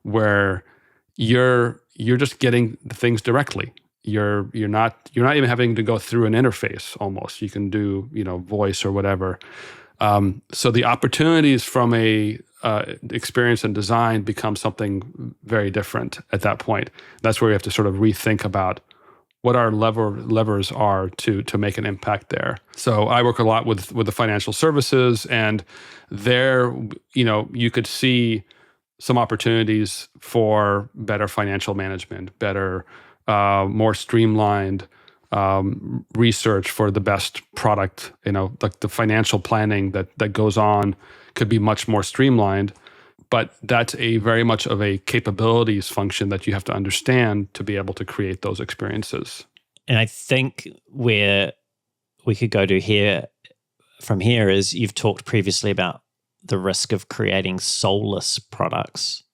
where you're just getting the things directly. You're not even having to go through an interface. Almost, you can do voice or whatever. So the opportunities from a experience and design become something very different at that point. That's where we have to sort of rethink about what our levers are to make an impact there. So I work a lot with the financial services, and there, you could see some opportunities for better financial management, better, more streamlined research for the best product. Like the financial planning that goes on could be much more streamlined. But that's a very much of a capabilities function that you have to understand to be able to create those experiences. And I think where we could go to from here is you've talked previously about the risk of creating soulless products.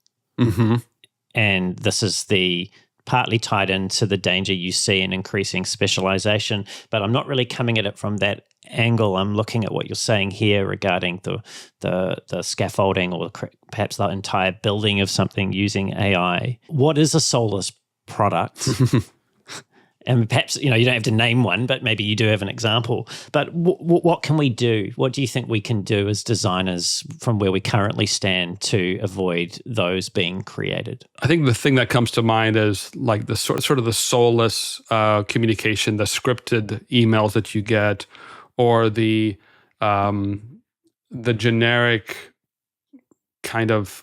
Mm-hmm. And this is partly tied into the danger you see in increasing specialization, but I'm not really coming at it from that angle. I'm looking at what you're saying here regarding the scaffolding or perhaps the entire building of something using AI. What is a soulless product? And perhaps, you don't have to name one, but maybe you do have an example. But what can we do? What do you think we can do as designers from where we currently stand to avoid those being created? I think the thing that comes to mind is like the sort of the soulless communication, the scripted emails that you get, or the generic kind of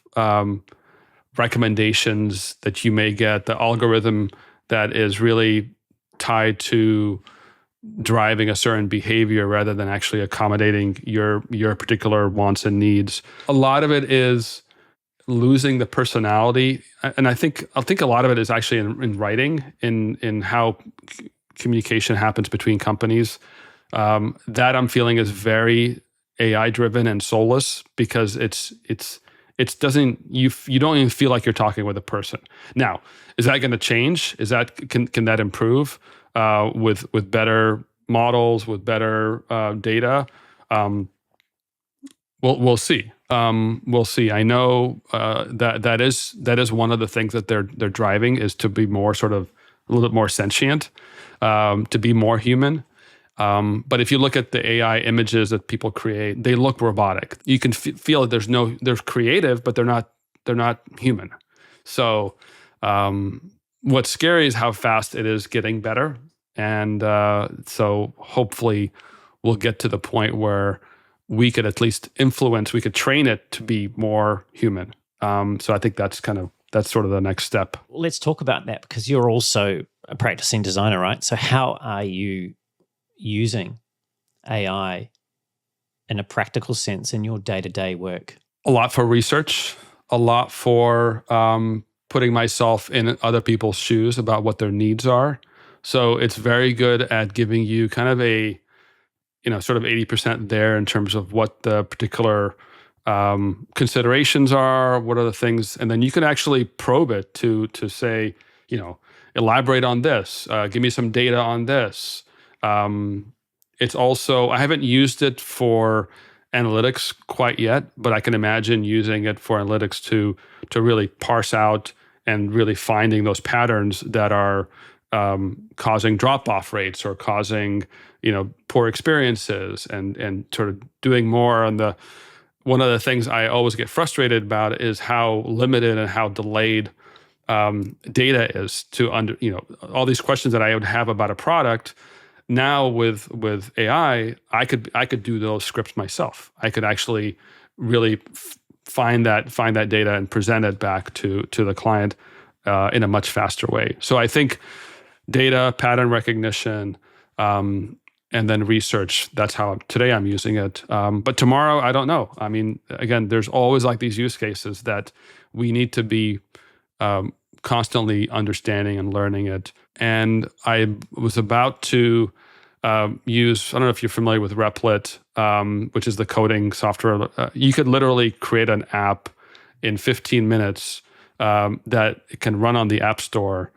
recommendations that you may get, the algorithm that is really tied to driving a certain behavior rather than actually accommodating your particular wants and needs. A lot of it is losing the personality, and I think a lot of it is actually in writing, in how communication happens between companies. That I'm feeling is very AI driven and soulless, because it doesn't, you don't even feel like you're talking with a person. Now, is that going to change? Can that improve with better models, with better data? We'll see. We'll see. I know that is one of the things that they're driving, is to be more sort of a little bit more sentient, to be more human. But if you look at the AI images that people create, they look robotic. You can feel that they're creative, but they're not human. So what's scary is how fast it is getting better. And so hopefully we'll get to the point where we could at least we could train it to be more human. So I think that's sort of the next step. Let's talk about that, because you're also a practicing designer, right? So how are you using AI in a practical sense in your day-to-day work? A lot for research, a lot for putting myself in other people's shoes about what their needs are. So it's very good at giving you kind of a, sort of 80% there in terms of what the particular considerations are, what are the things, and then you can actually probe it to say, elaborate on this, give me some data on this. It's also, I haven't used it for analytics quite yet, but I can imagine using it for analytics to really parse out and really finding those patterns that are causing drop-off rates or causing, poor experiences, and sort of doing more on one of the things I always get frustrated about is how limited and how delayed data is to all these questions that I would have about a product. Now with AI, I could do those scripts myself. I could actually really find that data and present it back to the client in a much faster way. So I think data, pattern recognition, and then research. That's how today I'm using it. But tomorrow, I don't know. I mean, again, there's always like these use cases that we need to be constantly understanding and learning it. And I was about to use, I don't know if you're familiar with Replit, which is the coding software. You could literally create an app in 15 minutes that can run on the App Store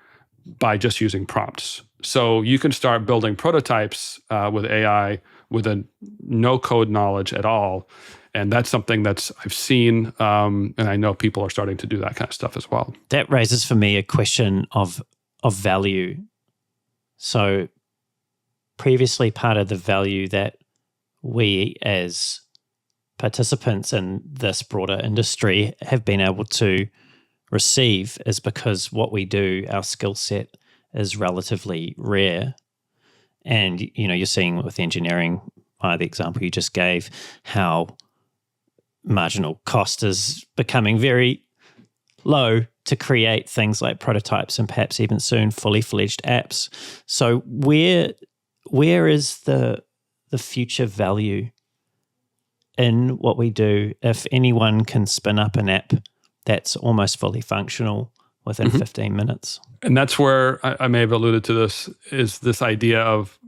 by just using prompts. So you can start building prototypes with AI with a no code knowledge at all. And that's something I've seen, and I know people are starting to do that kind of stuff as well. That raises for me a question of value. So previously, part of the value that we as participants in this broader industry have been able to receive is because what we do, our skill set is relatively rare. And, you're seeing with engineering, by the example you just gave, how marginal cost is becoming very low to create things like prototypes and perhaps even soon fully fledged apps. So where is the future value in what we do if anyone can spin up an app that's almost fully functional within 15 minutes? And that's where I may have alluded to this, is this idea of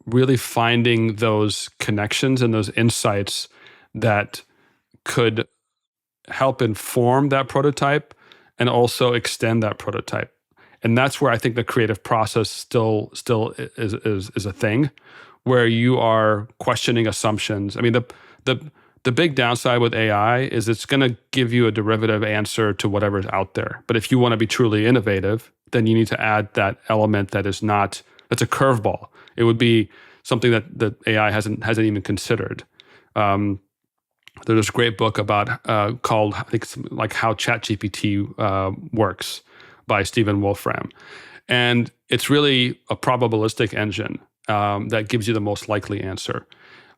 really finding those connections and those insights that could help inform that prototype and also extend that prototype. And that's where I think the creative process still is a thing, where you are questioning assumptions. I mean, the big downside with AI is it's going to give you a derivative answer to whatever's out there. But if you want to be truly innovative, then you need to add that element that's a curveball. It would be something that AI hasn't even considered. There's this great book called, I think it's like How ChatGPT Works by Stephen Wolfram. And it's really a probabilistic engine that gives you the most likely answer.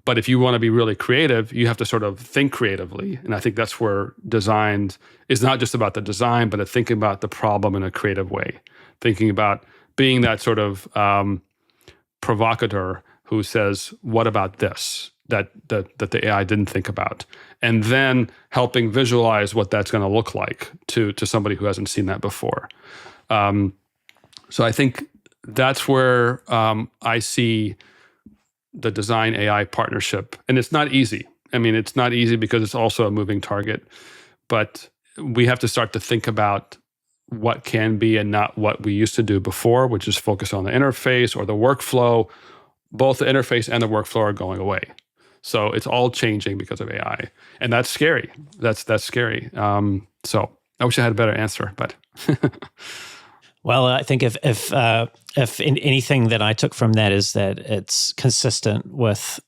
But if you want to be really creative, you have to sort of think creatively. And I think that's where design is not just about the design, but thinking about the problem in a creative way. Thinking about being that sort of provocateur who says, what about this? That the AI didn't think about, and then helping visualize what that's going to look like to somebody who hasn't seen that before. So I think that's where I see the design AI partnership, and it's not easy. I mean, it's not easy because it's also a moving target, but we have to start to think about what can be and not what we used to do before, which is focus on the interface or the workflow. Both the interface and the workflow are going away. So it's all changing because of AI, and that's scary. That's scary. So I wish I had a better answer, but. Well, I think if anything that I took from that is that it's consistent with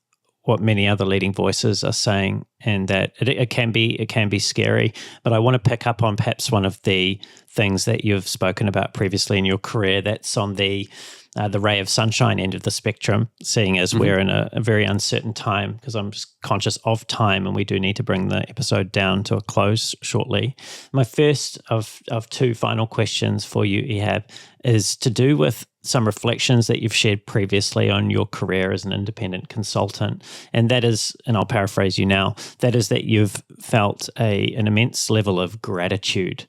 what many other leading voices are saying, and that it can be scary. But I want to pick up on perhaps one of the things that you've spoken about previously in your career. That's on the ray of sunshine end of the spectrum, seeing as we're in a very uncertain time, because I'm just conscious of time and we do need to bring the episode down to a close shortly. My first of two final questions for you, Ehab, is to do with some reflections that you've shared previously on your career as an independent consultant. And that is, and I'll paraphrase you now, that is that you've felt an immense level of gratitude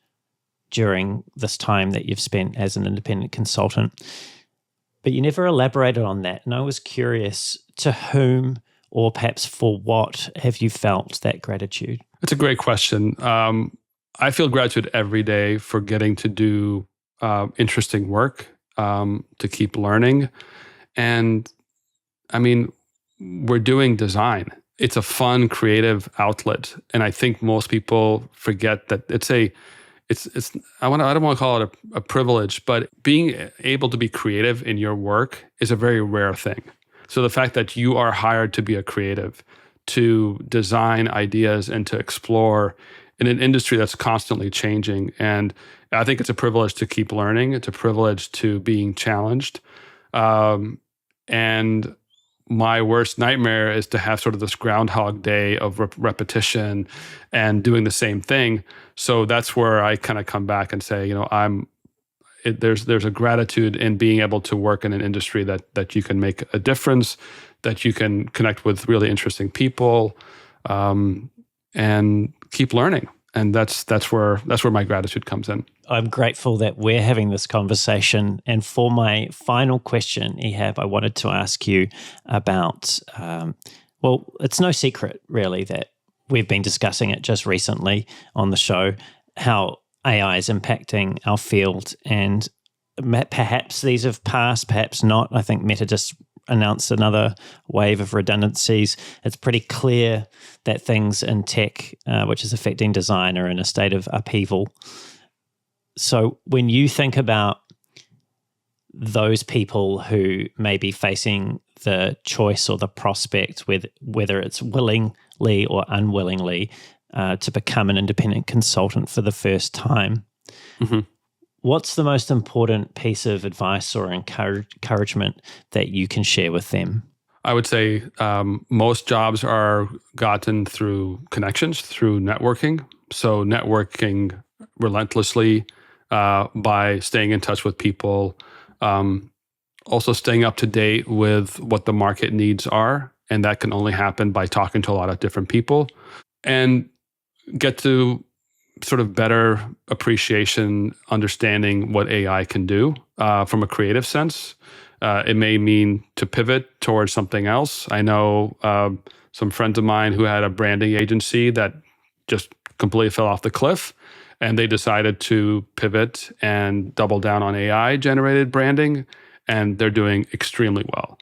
during this time that you've spent as an independent consultant. But you never elaborated on that. And I was curious, to whom or perhaps for what have you felt that gratitude? That's a great question. I feel gratitude every day for getting to do interesting work, to keep learning. And I mean, we're doing design. It's a fun, creative outlet. And I think most people forget that I don't want to call it a privilege, but being able to be creative in your work is a very rare thing. So the fact that you are hired to be a creative, to design ideas and to explore in an industry that's constantly changing. And I think it's a privilege to keep learning. It's a privilege to being challenged. And my worst nightmare is to have sort of this Groundhog Day of repetition and doing the same thing. So that's where I kind of come back and say, there's a gratitude in being able to work in an industry that you can make a difference, that you can connect with really interesting people, and keep learning. And that's where my gratitude comes in. I'm grateful that we're having this conversation. And for my final question, Ehab, I wanted to ask you about, it's no secret really that we've been discussing it just recently on the show, how AI is impacting our field. And perhaps these have passed, perhaps not. I think Meta just announced another wave of redundancies. It's pretty clear that things in tech, which is affecting design, are in a state of upheaval. So when you think about those people who may be facing the choice or the prospect, with whether it's willingly or unwillingly, to become an independent consultant for the first time, what's the most important piece of advice or encouragement that you can share with them? I would say most jobs are gotten through connections, through networking. So networking relentlessly by staying in touch with people, also staying up to date with what the market needs are. And that can only happen by talking to a lot of different people, and get to sort of better appreciation, understanding what AI can do from a creative sense. It may mean to pivot towards something else. I know some friends of mine who had a branding agency that just completely fell off the cliff, and they decided to pivot and double down on AI-generated branding, and they're doing extremely well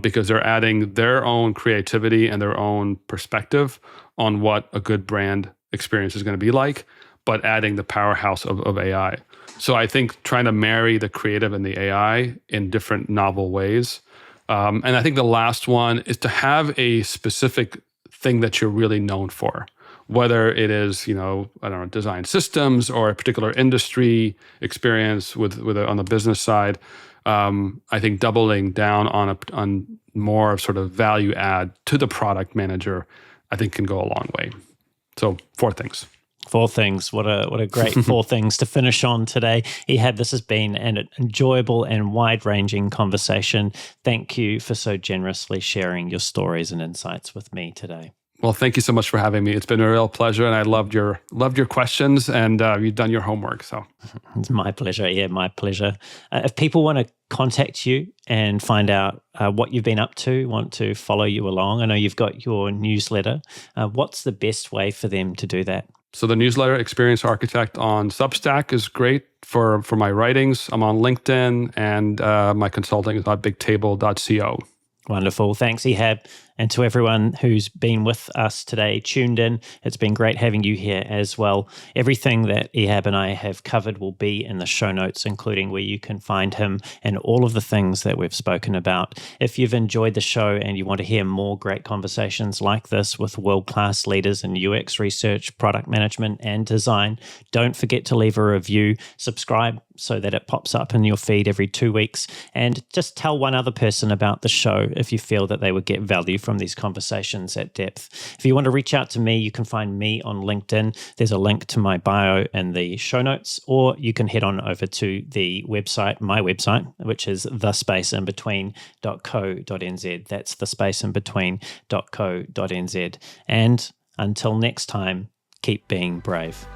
because they're adding their own creativity and their own perspective on what a good brand experience is going to be like, but adding the powerhouse of AI. So I think trying to marry the creative and the AI in different novel ways. And I think the last one is to have a specific thing that you're really known for, whether it is, design systems or a particular industry experience with on the business side. I think doubling down on more of sort of value add to the product manager, I think can go a long way. So 4 things. 4 things. What a great 4 things to finish on today. Ehab, this has been an enjoyable and wide-ranging conversation. Thank you for so generously sharing your stories and insights with me today. Well, thank you so much for having me. It's been a real pleasure, and I loved your questions, and you've done your homework. So it's my pleasure. Yeah, my pleasure. If people want to contact you and find out what you've been up to, want to follow you along, I know you've got your newsletter. What's the best way for them to do that? So the newsletter, Experience Architect on Substack, is great for my writings. I'm on LinkedIn, and my consulting is on bigtable.co. Wonderful. Thanks, Ehab. And to everyone who's been with us today, tuned in, it's been great having you here as well. Everything that Ehab and I have covered will be in the show notes, including where you can find him and all of the things that we've spoken about. If you've enjoyed the show and you want to hear more great conversations like this with world-class leaders in UX research, product management, and design, don't forget to leave a review, subscribe so that it pops up in your feed every 2 weeks, and just tell one other person about the show if you feel that they would get value from these conversations at depth. If you want to reach out to me, you can find me on LinkedIn. There's a link to my bio in the show notes, or you can head on over to the website, my website, which is thespaceinbetween.co.nz. That's thespaceinbetween.co.nz. And until next time, keep being brave.